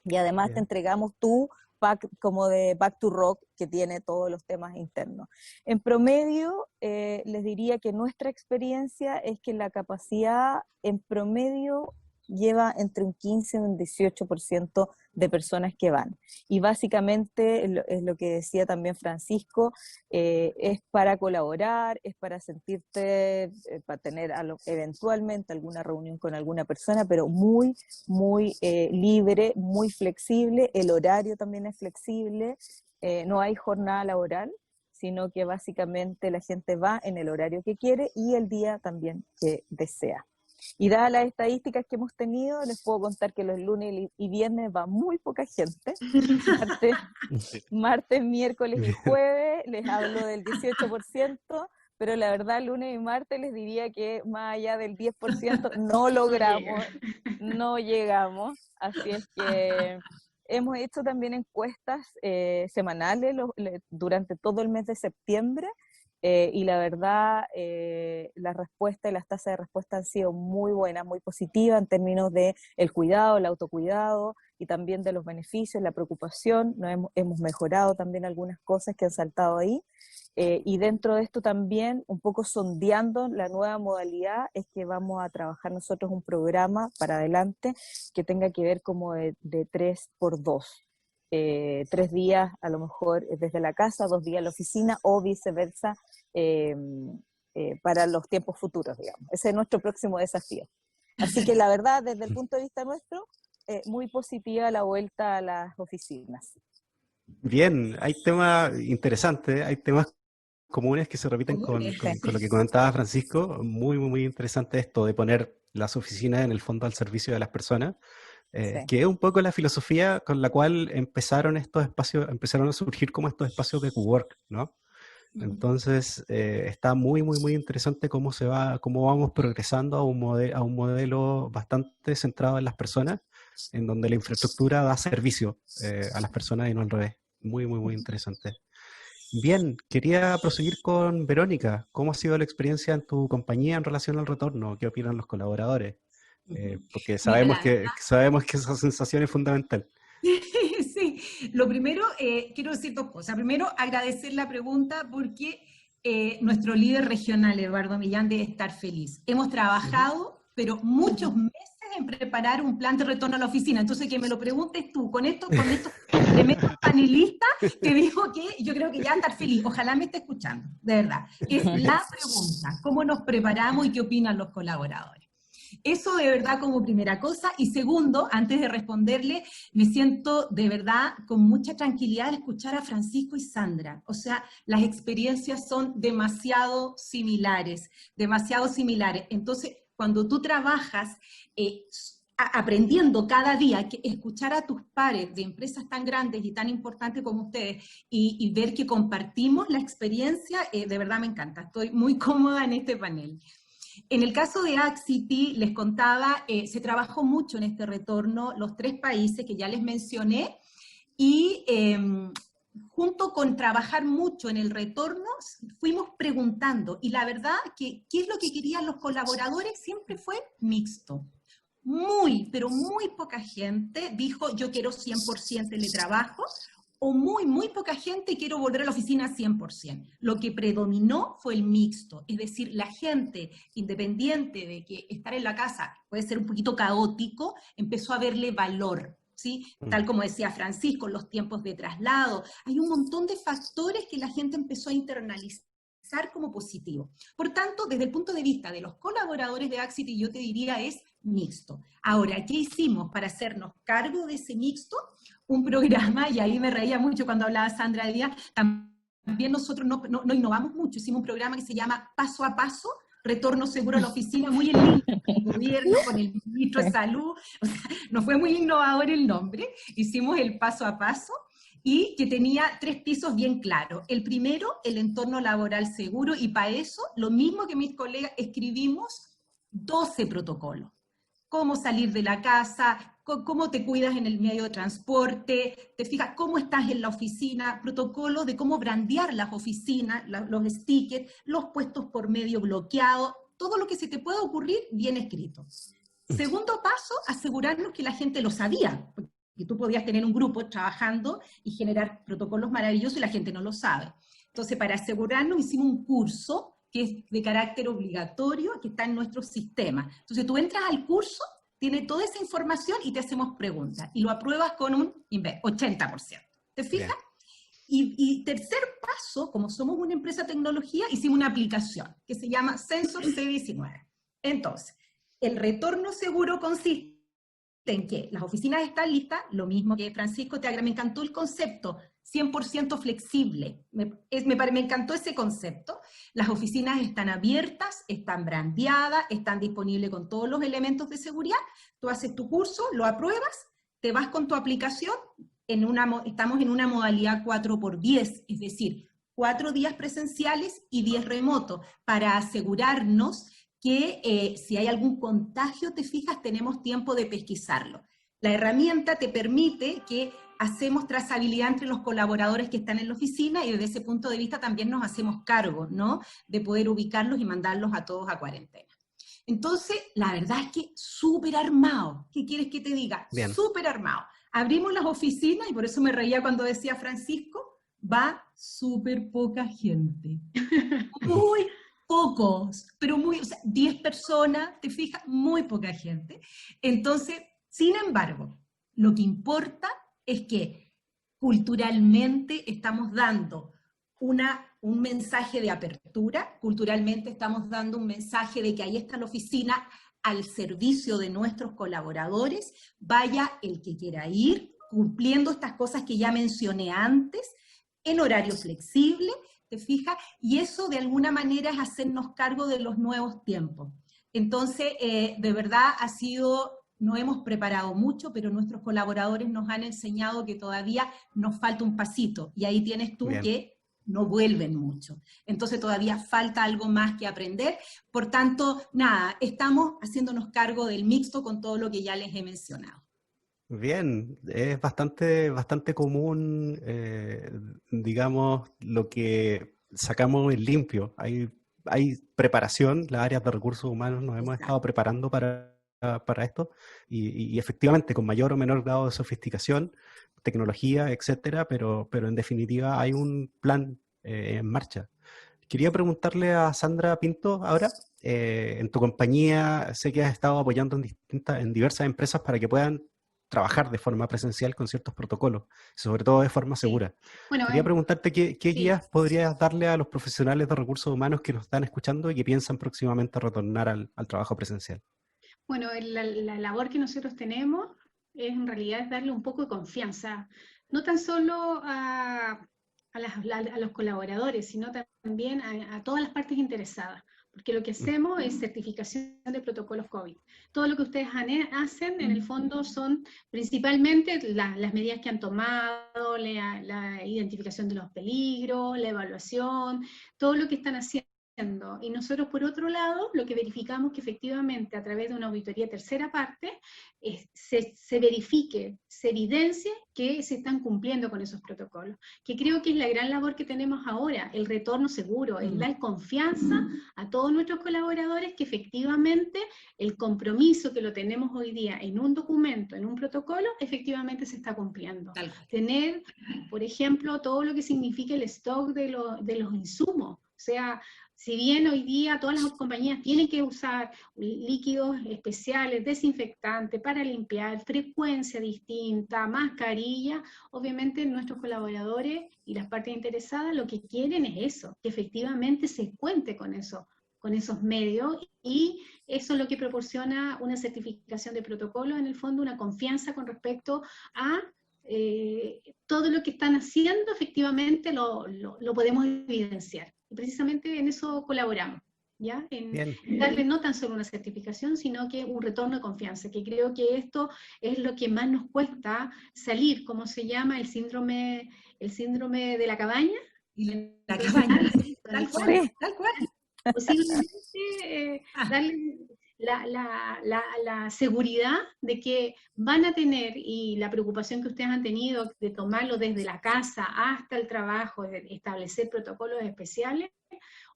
y además te entregamos tu pack como de Back to Rock que tiene todos los temas internos. En promedio, les diría que nuestra experiencia es que la capacidad en promedio lleva entre un 15 y un 18% de personas que van. Y básicamente, es lo que decía también Francisco, es para colaborar, es para sentirte, para tener eventualmente alguna reunión con alguna persona, pero muy, muy libre, muy flexible. El horario también es flexible, no hay jornada laboral, sino que básicamente la gente va en el horario que quiere y el día también que desea. Y dadas las estadísticas que hemos tenido, les puedo contar que los lunes y viernes va muy poca gente. Martes, miércoles y jueves les hablo del 18%, pero la verdad lunes y martes les diría que más allá del 10% no logramos, no llegamos. Así es que hemos hecho también encuestas semanales durante todo el mes de septiembre. Y la verdad, la respuesta y las tasas de respuesta han sido muy buenas, muy positivas en términos de el cuidado, el autocuidado y también de los beneficios, la preocupación. Hemos mejorado también algunas cosas que han saltado ahí. Y dentro de esto también, un poco sondeando la nueva modalidad, es que vamos a trabajar nosotros un programa para adelante que tenga que ver como de 3x2. 3 días a lo mejor desde la casa, 2 días en la oficina o viceversa para los tiempos futuros, digamos. Ese es nuestro próximo desafío. Así que la verdad, desde el punto de vista nuestro, muy positiva la vuelta a las oficinas. Bien, hay temas interesantes, hay temas comunes que se repiten con lo que comentaba Francisco. Muy, muy, muy interesante esto de poner las oficinas en el fondo al servicio de las personas, Sí. que es un poco la filosofía con la cual empezaron a surgir como estos espacios de cowork, ¿no? Entonces, está muy, muy, muy interesante cómo vamos progresando a un modelo bastante centrado en las personas, en donde la infraestructura da servicio a las personas y no al revés. Muy, muy, muy interesante. Bien, quería proseguir con Verónica. ¿Cómo ha sido la experiencia en tu compañía en relación al retorno? ¿Qué opinan los colaboradores? Porque Mira, sabemos que esa sensación es fundamental. sí, lo primero, quiero decir 2 cosas. Primero, agradecer la pregunta porque nuestro líder regional, Eduardo Millán, debe estar feliz. Hemos trabajado, pero muchos meses en preparar un plan de retorno a la oficina. Entonces, que me lo preguntes tú, con estos tremendos panelistas, te digo que yo creo que ya estar feliz. Ojalá me esté escuchando, de verdad. Es la pregunta, ¿cómo nos preparamos y qué opinan los colaboradores? Eso de verdad como primera cosa. Y segundo, antes de responderle, me siento de verdad con mucha tranquilidad de escuchar a Francisco y Sandra. O sea, las experiencias son demasiado similares, demasiado similares. Entonces, cuando tú trabajas aprendiendo cada día, que escuchar a tus pares de empresas tan grandes y tan importantes como ustedes y ver que compartimos la experiencia, de verdad me encanta. Estoy muy cómoda en este panel. En el caso de Axity, les contaba, se trabajó mucho en este retorno, los 3 países que ya les mencioné, y junto con trabajar mucho en el retorno, fuimos preguntando, y la verdad que qué es lo que querían los colaboradores siempre fue mixto. Muy, pero muy poca gente dijo, yo quiero 100% teletrabajo, o muy, muy poca gente quiero volver a la oficina 100%. Lo que predominó fue el mixto, es decir, la gente, independiente de que estar en la casa puede ser un poquito caótico, empezó a verle valor, ¿sí? Tal como decía Francisco, los tiempos de traslado. Hay un montón de factores que la gente empezó a internalizar como positivo. Por tanto, desde el punto de vista de los colaboradores de Axity, yo te diría es mixto. Ahora, ¿qué hicimos para hacernos cargo de ese mixto? Un programa, y ahí me reía mucho cuando hablaba Sandra de día, también nosotros no innovamos mucho, hicimos un programa que se llama Paso a Paso, Retorno Seguro a la Oficina, muy en línea con el gobierno, con el ministro de Salud, o sea, no fue muy innovador el nombre, hicimos el Paso a Paso, y que tenía 3 pisos bien claros. El primero, el entorno laboral seguro, y para eso, lo mismo que mis colegas, escribimos 12 protocolos. Cómo salir de la casa, cómo te cuidas en el medio de transporte, te fijas cómo estás en la oficina, protocolos de cómo brandear las oficinas, los stickers, los puestos por medio bloqueado, todo lo que se te pueda ocurrir bien escrito. Segundo paso, asegurarnos que la gente lo sabía, que tú podías tener un grupo trabajando y generar protocolos maravillosos y la gente no lo sabe. Entonces, para asegurarnos, hicimos un curso que es de carácter obligatorio, que está en nuestro sistema. Entonces, tú entras al curso, tiene toda esa información y te hacemos preguntas. Y lo apruebas con un 80%. ¿Te fijas? Y tercer paso, como somos una empresa de tecnología, hicimos una aplicación que se llama Sensor C19. Entonces, el retorno seguro consiste en que las oficinas están listas, lo mismo que Francisco, me encantó el concepto, 100% flexible, me encantó ese concepto. Las oficinas están abiertas, están brandeadas, están disponibles con todos los elementos de seguridad, tú haces tu curso, lo apruebas, te vas con tu aplicación, estamos en una modalidad 4x10, es decir, 4 días presenciales y 10 remotos, para asegurarnos que si hay algún contagio, te fijas, tenemos tiempo de pesquisarlo. La herramienta te permite que hacemos trazabilidad entre los colaboradores que están en la oficina y desde ese punto de vista también nos hacemos cargo, ¿no?, de poder ubicarlos y mandarlos a todos a cuarentena. Entonces, la verdad es que súper armado. ¿Qué quieres que te diga? Súper armado. Abrimos las oficinas, y por eso me reía cuando decía Francisco, va súper poca gente. Muy pocos, pero muy, o sea, 10 personas, te fijas, muy poca gente. Entonces, sin embargo, lo que importa es que culturalmente estamos dando un mensaje de apertura, culturalmente estamos dando un mensaje de que ahí está la oficina al servicio de nuestros colaboradores, vaya el que quiera ir, cumpliendo estas cosas que ya mencioné antes, en horario flexible, ¿te fijas? Y eso de alguna manera es hacernos cargo de los nuevos tiempos. Entonces, de verdad nos hemos preparado mucho, pero nuestros colaboradores nos han enseñado que todavía nos falta un pasito, y ahí tienes tú Bien. que no vuelven mucho. Entonces todavía falta algo más que aprender. Por tanto, nada, estamos haciéndonos cargo del mixto con todo lo que ya les he mencionado. Bien, es bastante común, digamos, lo que sacamos en limpio. Hay preparación, las áreas de recursos humanos nos hemos estado Exacto. preparando para esto y efectivamente con mayor o menor grado de sofisticación, tecnología, etcétera, pero en definitiva hay un plan en marcha. Quería preguntarle a Sandra Pinto ahora, en tu compañía sé que has estado apoyando en diversas empresas para que puedan trabajar de forma presencial con ciertos protocolos, sobre todo de forma Sí. segura. Bueno, Quería preguntarte qué sí. guías podrías darle a los profesionales de recursos humanos que nos están escuchando y que piensan próximamente retornar al trabajo presencial. Bueno, la labor que nosotros tenemos es en realidad es darle un poco de confianza, no tan solo a los colaboradores, sino también a todas las partes interesadas, porque lo que hacemos es certificación de protocolos COVID. Todo lo que ustedes hacen, en el fondo, son principalmente las medidas que han tomado, la identificación de los peligros, la evaluación, todo lo que están haciendo. Y nosotros, por otro lado, lo que verificamos que efectivamente a través de una auditoría tercera parte se verifique, se evidencie que se están cumpliendo con esos protocolos, que creo que es la gran labor que tenemos ahora, el retorno seguro, el dar confianza a todos nuestros colaboradores que efectivamente el compromiso que lo tenemos hoy día en un documento, en un protocolo, efectivamente se está cumpliendo. Tener, por ejemplo, todo lo que significa el stock de los insumos, o sea, si bien hoy día todas las compañías tienen que usar líquidos especiales, desinfectantes para limpiar, frecuencia distinta, mascarilla, obviamente nuestros colaboradores y las partes interesadas lo que quieren es eso, que efectivamente se cuente con eso, con esos medios, y eso es lo que proporciona una certificación de protocolo, en el fondo una confianza con respecto a todo lo que están haciendo, efectivamente lo podemos evidenciar. Y precisamente en eso colaboramos, ¿ya? En darle no tan solo una certificación, sino que un retorno de confianza, que creo que esto es lo que más nos cuesta salir, como se llama el síndrome de la cabaña. La cabaña, tal cual, tal cual. Posiblemente darle la seguridad de que van a tener, y la preocupación que ustedes han tenido de tomarlo desde la casa hasta el trabajo, de establecer protocolos especiales,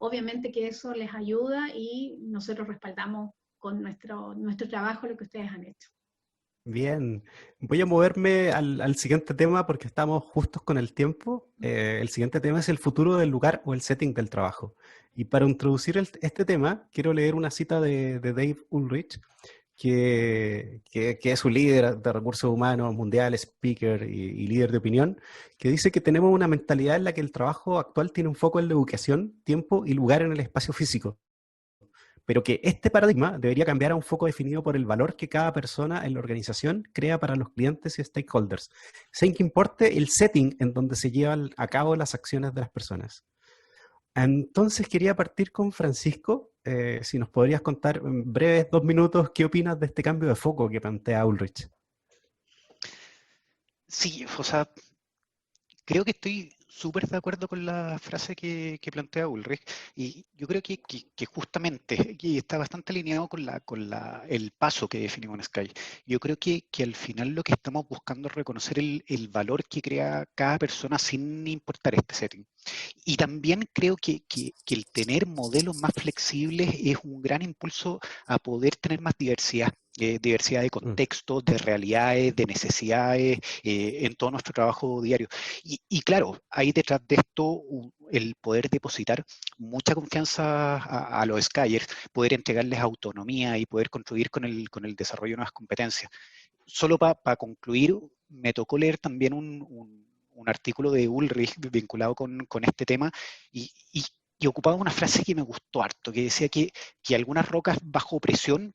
obviamente que eso les ayuda y nosotros respaldamos con nuestro trabajo lo que ustedes han hecho. Bien, voy a moverme al siguiente tema porque estamos justos con el tiempo. El siguiente tema es el futuro del lugar o el setting del trabajo. Y para introducir este tema, quiero leer una cita de Dave Ulrich, que es un líder de recursos humanos mundial, speaker y líder de opinión, que dice que tenemos una mentalidad en la que el trabajo actual tiene un foco en la educación, tiempo y lugar en el espacio físico, pero que este paradigma debería cambiar a un foco definido por el valor que cada persona en la organización crea para los clientes y stakeholders, sin que importe el setting en donde se llevan a cabo las acciones de las personas. Entonces quería partir con Francisco, si nos podrías contar en breves 2 minutos qué opinas de este cambio de foco que plantea Ulrich. Sí, o sea, creo que estoy súper de acuerdo con la frase que plantea Ulrich, y yo creo que justamente y está bastante alineado con el paso que definimos en Sky. Yo creo que al final lo que estamos buscando es reconocer el valor que crea cada persona sin importar este setting. Y también creo que el tener modelos más flexibles es un gran impulso a poder tener más diversidad. Diversidad de contextos, de realidades, de necesidades en todo nuestro trabajo diario. Y claro, hay detrás de esto el poder depositar mucha confianza a los Skyers, poder entregarles autonomía y poder construir con el desarrollo de nuevas competencias. Solo para concluir, me tocó leer también un artículo de Ulrich vinculado con este tema y ocupaba una frase que me gustó harto, que decía que algunas rocas bajo presión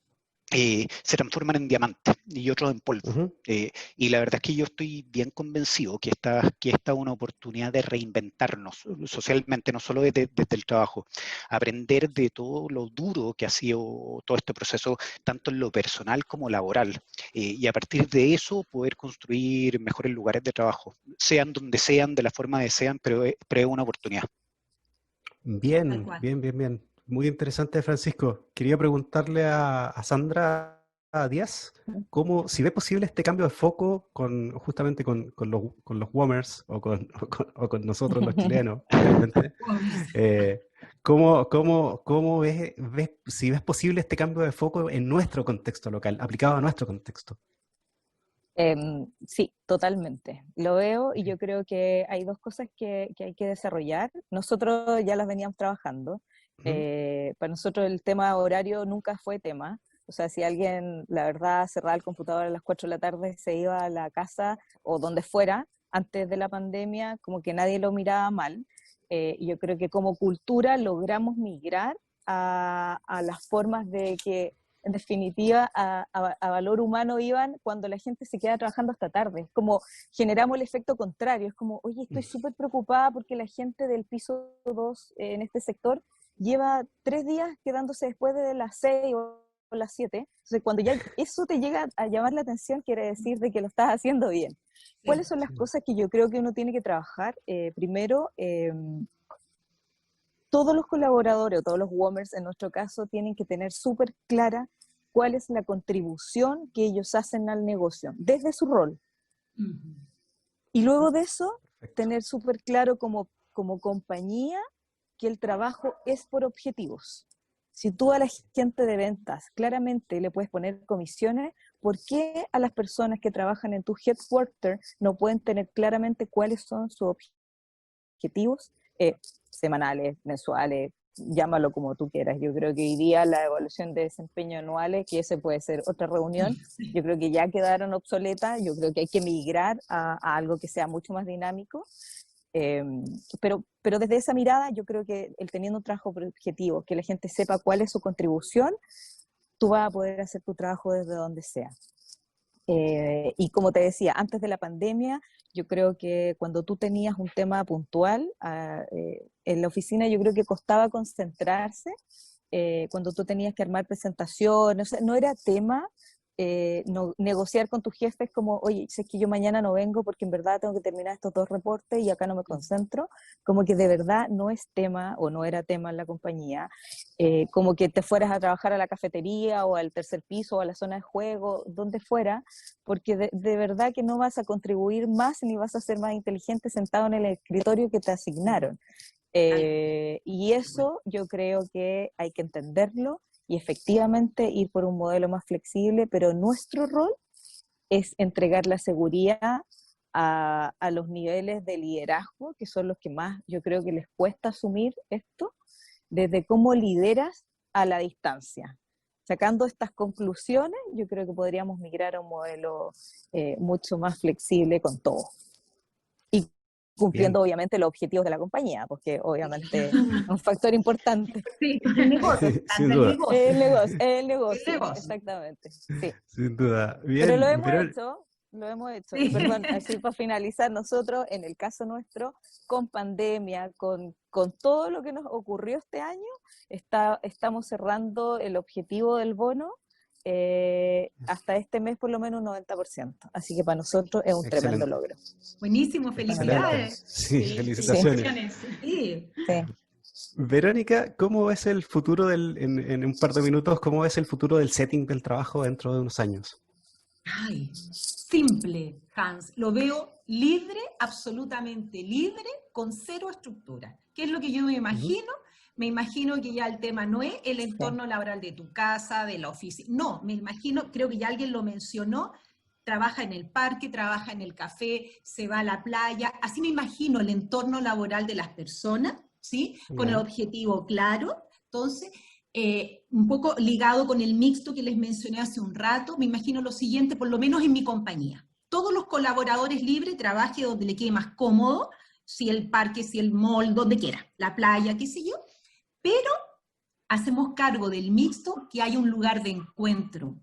se transforman en diamantes y otros en polvo. Y la verdad es que yo estoy bien convencido que esta es una oportunidad de reinventarnos socialmente, no solo desde el trabajo, aprender de todo lo duro que ha sido todo este proceso, tanto en lo personal como laboral, y a partir de eso poder construir mejores lugares de trabajo, sean donde sean, de la forma que sean, pero es una oportunidad. Bien, bien. Muy interesante, Francisco. Quería preguntarle a Sandra Díaz, si ve posible este cambio de foco justamente con los WOMers o con nosotros los chilenos, realmente. ¿Cómo ves si ves posible este cambio de foco en nuestro contexto local, aplicado a nuestro contexto? Sí, totalmente. Lo veo y yo creo que hay dos cosas que hay que desarrollar. Nosotros ya las veníamos trabajando. Para nosotros el tema horario nunca fue tema. O sea, si alguien, la verdad, cerraba el computador a las 4 de la tarde, se iba a la casa o donde fuera, antes de la pandemia, como que nadie lo miraba mal. Yo creo que como cultura logramos migrar a las formas de que, en definitiva, a valor humano iban cuando la gente se queda trabajando hasta tarde. Como generamos el efecto contrario. Es como, oye, estoy súper preocupada porque la gente del piso 2 en este sector lleva 3 días quedándose después de las 6 o las 7. Entonces, cuando ya eso te llega a llamar la atención, quiere decir de que lo estás haciendo bien. ¿Cuáles son las cosas que yo creo que uno tiene que trabajar? Primero, todos los colaboradores o todos los WOMers en nuestro caso tienen que tener súper clara cuál es la contribución que ellos hacen al negocio, desde su rol. Y luego de eso, tener súper claro como compañía que el trabajo es por objetivos. Si tú a la gente de ventas claramente le puedes poner comisiones, ¿por qué a las personas que trabajan en tu headquarter no pueden tener claramente cuáles son sus objetivos semanales, mensuales, llámalo como tú quieras? Yo creo que hoy día la evaluación de desempeño anuales, que ese puede ser otra reunión, yo creo que ya quedaron obsoletas. Yo creo que hay que migrar a algo que sea mucho más dinámico. Pero desde esa mirada, yo creo que el teniendo un trabajo por objetivo, que la gente sepa cuál es su contribución, tú vas a poder hacer tu trabajo desde donde sea. Y como te decía, antes de la pandemia, yo creo que cuando tú tenías un tema puntual en la oficina, yo creo que costaba concentrarse. Cuando tú tenías que armar presentaciones, o sea, no era tema negociar con tus jefes como, oye, sé que yo mañana no vengo porque en verdad tengo que terminar estos 2 reportes y acá no me concentro. Como que de verdad no es tema o no era tema en la compañía. Como que te fueras a trabajar a la cafetería o al tercer piso o a la zona de juego, donde fuera, porque de verdad que no vas a contribuir más ni vas a ser más inteligente sentado en el escritorio que te asignaron. Y eso yo creo que hay que entenderlo y efectivamente ir por un modelo más flexible, pero nuestro rol es entregar la seguridad a los niveles de liderazgo, que son los que más yo creo que les cuesta asumir esto, desde cómo lideras a la distancia. Sacando estas conclusiones, yo creo que podríamos migrar a un modelo mucho más flexible con todo. Y cumpliendo obviamente los objetivos de la compañía, porque obviamente es un factor importante. Sí, el negocio. Sin duda. El negocio, exactamente. Sí. Sin duda. Bien, Pero lo hemos hecho. Sí. Y perdón, así para finalizar, nosotros, en el caso nuestro, con pandemia, con todo lo que nos ocurrió este año, estamos cerrando el objetivo del bono hasta este mes por lo menos un 90%. Así que para nosotros es un tremendo logro. Buenísimo, felicidades. Sí, felicitaciones. Sí. Verónica, ¿cómo ves el futuro en un par de minutos, cómo ves el futuro del setting del trabajo dentro de unos años? Ay, simple, Hans. Lo veo libre, absolutamente libre, con cero estructura. ¿Qué es lo que yo me imagino? Me imagino que ya el tema no es el entorno laboral de tu casa, de la oficina. No, me imagino, creo que ya alguien lo mencionó, trabaja en el parque, trabaja en el café, se va a la playa. Así me imagino el entorno laboral de las personas, ¿sí? Con el objetivo claro. Entonces, un poco ligado con el mixto que les mencioné hace un rato, me imagino lo siguiente, por lo menos en mi compañía. Todos los colaboradores libres trabajen donde le quede más cómodo, si el parque, si el mall, donde quiera, la playa, qué sé yo, pero hacemos cargo del mixto, que haya un lugar de encuentro,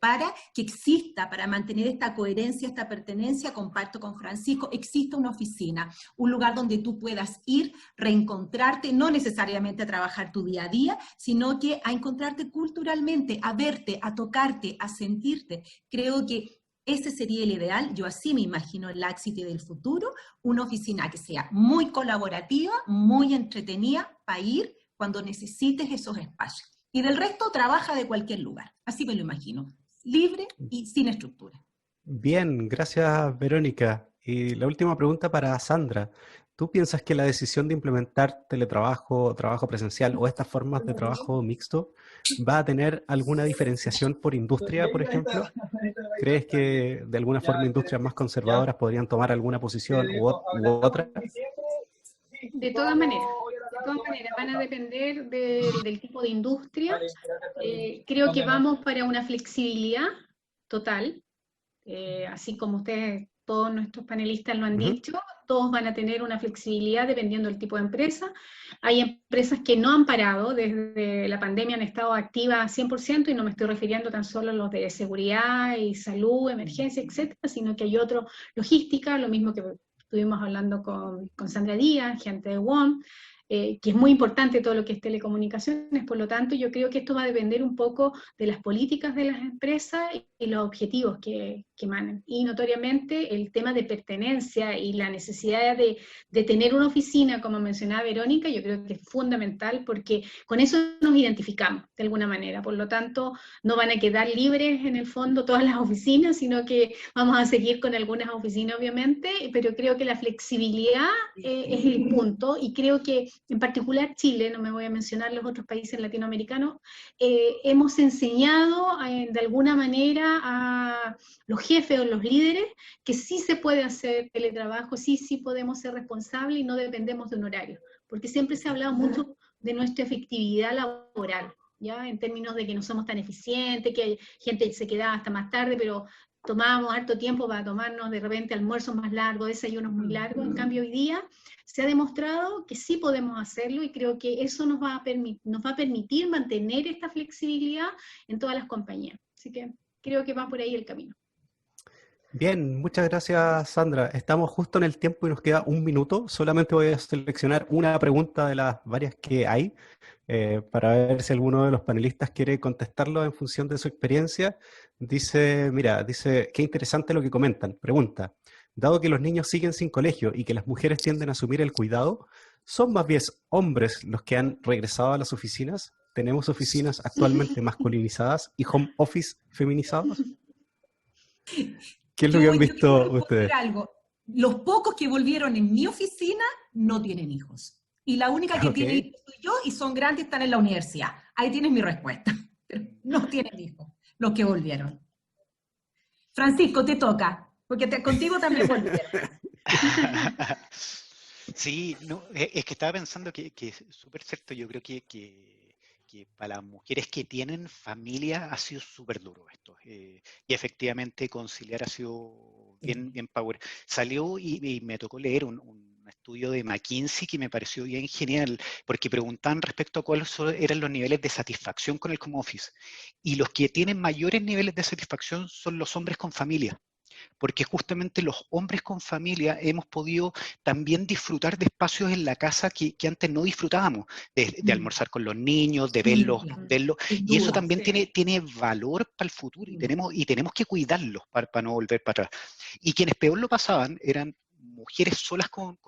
para que exista, para mantener esta coherencia, esta pertenencia, comparto con Francisco, exista una oficina, un lugar donde tú puedas ir, reencontrarte, no necesariamente a trabajar tu día a día, sino que a encontrarte culturalmente, a verte, a tocarte, a sentirte. Creo que ese sería el ideal, yo así me imagino el Laxity del futuro, una oficina que sea muy colaborativa, muy entretenida para ir cuando necesites esos espacios. Y del resto trabaja de cualquier lugar, así me lo imagino, libre y sin estructura. Bien, gracias Verónica. Y la última pregunta para Sandra. ¿Tú piensas que la decisión de implementar teletrabajo, trabajo presencial o estas formas de trabajo mixto va a tener alguna diferenciación por industria, por ejemplo? ¿Crees que de alguna forma industrias más conservadoras podrían tomar alguna posición u otra? De todas maneras van a depender del tipo de industria. Creo que vamos para una flexibilidad total, así como ustedes, todos nuestros panelistas lo han dicho, todos van a tener una flexibilidad dependiendo del tipo de empresa. Hay empresas que no han parado, desde la pandemia han estado activas 100%, y no me estoy refiriendo tan solo a los de seguridad y salud, emergencia, etcétera, sino que hay otro, logística, lo mismo que estuvimos hablando con Sandra Díaz, gente de WOM, que es muy importante todo lo que es telecomunicaciones. Por lo tanto, yo creo que esto va a depender un poco de las políticas de las empresas y los objetivos que emanen. Y notoriamente el tema de pertenencia y la necesidad de tener una oficina, como mencionaba Verónica, yo creo que es fundamental, porque con eso nos identificamos de alguna manera. Por lo tanto, no van a quedar libres en el fondo todas las oficinas, sino que vamos a seguir con algunas oficinas, obviamente, pero creo que la flexibilidad es el punto, y creo que en particular Chile, no me voy a mencionar los otros países latinoamericanos, hemos enseñado de alguna manera a los jefes o los líderes que sí se puede hacer teletrabajo, sí podemos ser responsables y no dependemos de un horario, porque siempre se ha hablado mucho de nuestra efectividad laboral, ¿ya? En términos de que no somos tan eficientes, que hay gente que se quedaba hasta más tarde, pero tomábamos harto tiempo para tomarnos de repente almuerzos más largos, desayunos muy largos. En cambio hoy día se ha demostrado que sí podemos hacerlo, y creo que eso nos va a permitir mantener esta flexibilidad en todas las compañías. Así que creo que va por ahí el camino. Bien, muchas gracias Sandra. Estamos justo en el tiempo y nos queda un minuto. Solamente voy a seleccionar una pregunta de las varias que hay para ver si alguno de los panelistas quiere contestarlo en función de su experiencia. Dice, qué interesante lo que comentan. Pregunta, dado que los niños siguen sin colegio y que las mujeres tienden a asumir el cuidado, ¿son más bien hombres los que han regresado a las oficinas? ¿Tenemos oficinas actualmente masculinizadas y home office feminizados? ¿Qué es lo que han visto ustedes? Algo. Los pocos que volvieron en mi oficina no tienen hijos. Y la única que tiene hijos soy yo, y son grandes, están en la universidad. Ahí tienes mi respuesta. Pero no tienen hijos los que volvieron. Francisco, te toca, porque contigo también volvieron. Sí, no, es que estaba pensando que es súper cierto. Yo creo que para las mujeres que tienen familia ha sido súper duro esto. Y efectivamente conciliar ha sido bien power. Salió y me tocó leer un estudio de McKinsey que me pareció bien genial, porque preguntaban respecto a cuáles eran los niveles de satisfacción con el home office. Y los que tienen mayores niveles de satisfacción son los hombres con familia, porque justamente los hombres con familia hemos podido también disfrutar de espacios en la casa que antes no disfrutábamos, de almorzar con los niños, de verlos, y eso también tiene valor para el futuro, y tenemos que cuidarlos para no volver para atrás. Y quienes peor lo pasaban eran mujeres solas con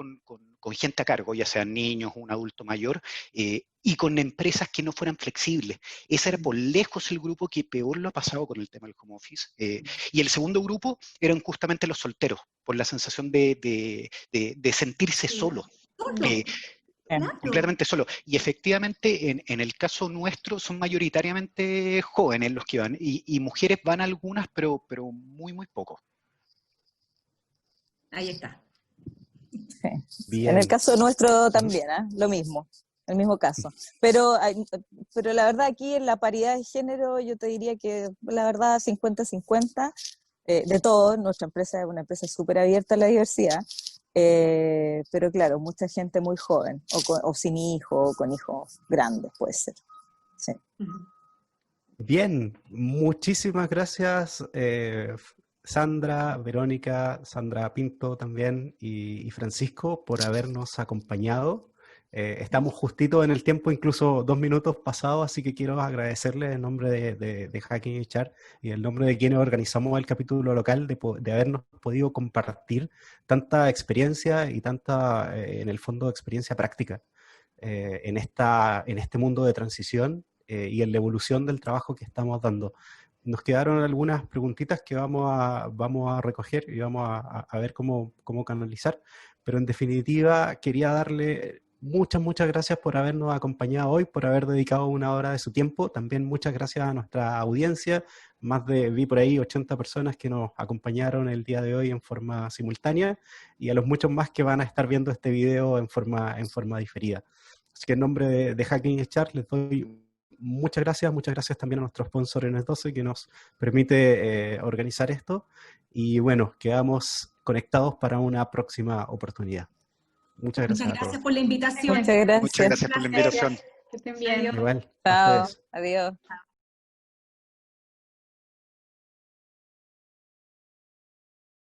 gente a cargo, ya sean niños, un adulto mayor, y con empresas que no fueran flexibles. Ese era por lejos el grupo que peor lo ha pasado con el tema del home office. Y el segundo grupo eran justamente los solteros, por la sensación de sentirse solos. Completamente solo. Y efectivamente, en el caso nuestro, son mayoritariamente jóvenes los que van, y mujeres van algunas, pero muy, muy poco. Ahí está. Sí. Bien. En el caso nuestro también, lo mismo, el mismo caso. Pero la verdad aquí en la paridad de género yo te diría que la verdad 50-50 de todo. Nuestra empresa es una empresa súper abierta a la diversidad, pero claro, mucha gente muy joven o sin hijos o con hijos grandes puede ser. Sí. Bien, muchísimas gracias Sandra, Verónica, Sandra Pinto también y Francisco por habernos acompañado. Estamos justitos en el tiempo, incluso 2 minutos pasados, así que quiero agradecerles en nombre de Hacking HR y en nombre de quienes organizamos el capítulo local de habernos podido compartir tanta experiencia y tanta, en el fondo, experiencia práctica en este mundo de transición y en la evolución del trabajo que estamos dando. Nos quedaron algunas preguntitas que vamos a recoger y vamos a ver cómo canalizar, pero en definitiva quería darle muchas gracias por habernos acompañado hoy, por haber dedicado 1 hora de su tiempo. También muchas gracias a nuestra audiencia, vi por ahí 80 personas que nos acompañaron el día de hoy en forma simultánea, y a los muchos más que van a estar viendo este video en forma diferida. Así que en nombre de Hacking HR les doy muchas gracias también a nuestro sponsor N12 que nos permite organizar esto, y bueno, quedamos conectados para una próxima oportunidad. Muchas gracias Muchas a todos. gracias por la invitación. Muchas gracias. Muchas gracias por la invitación. Que estén bien. Igual, a Chao, ustedes. adiós.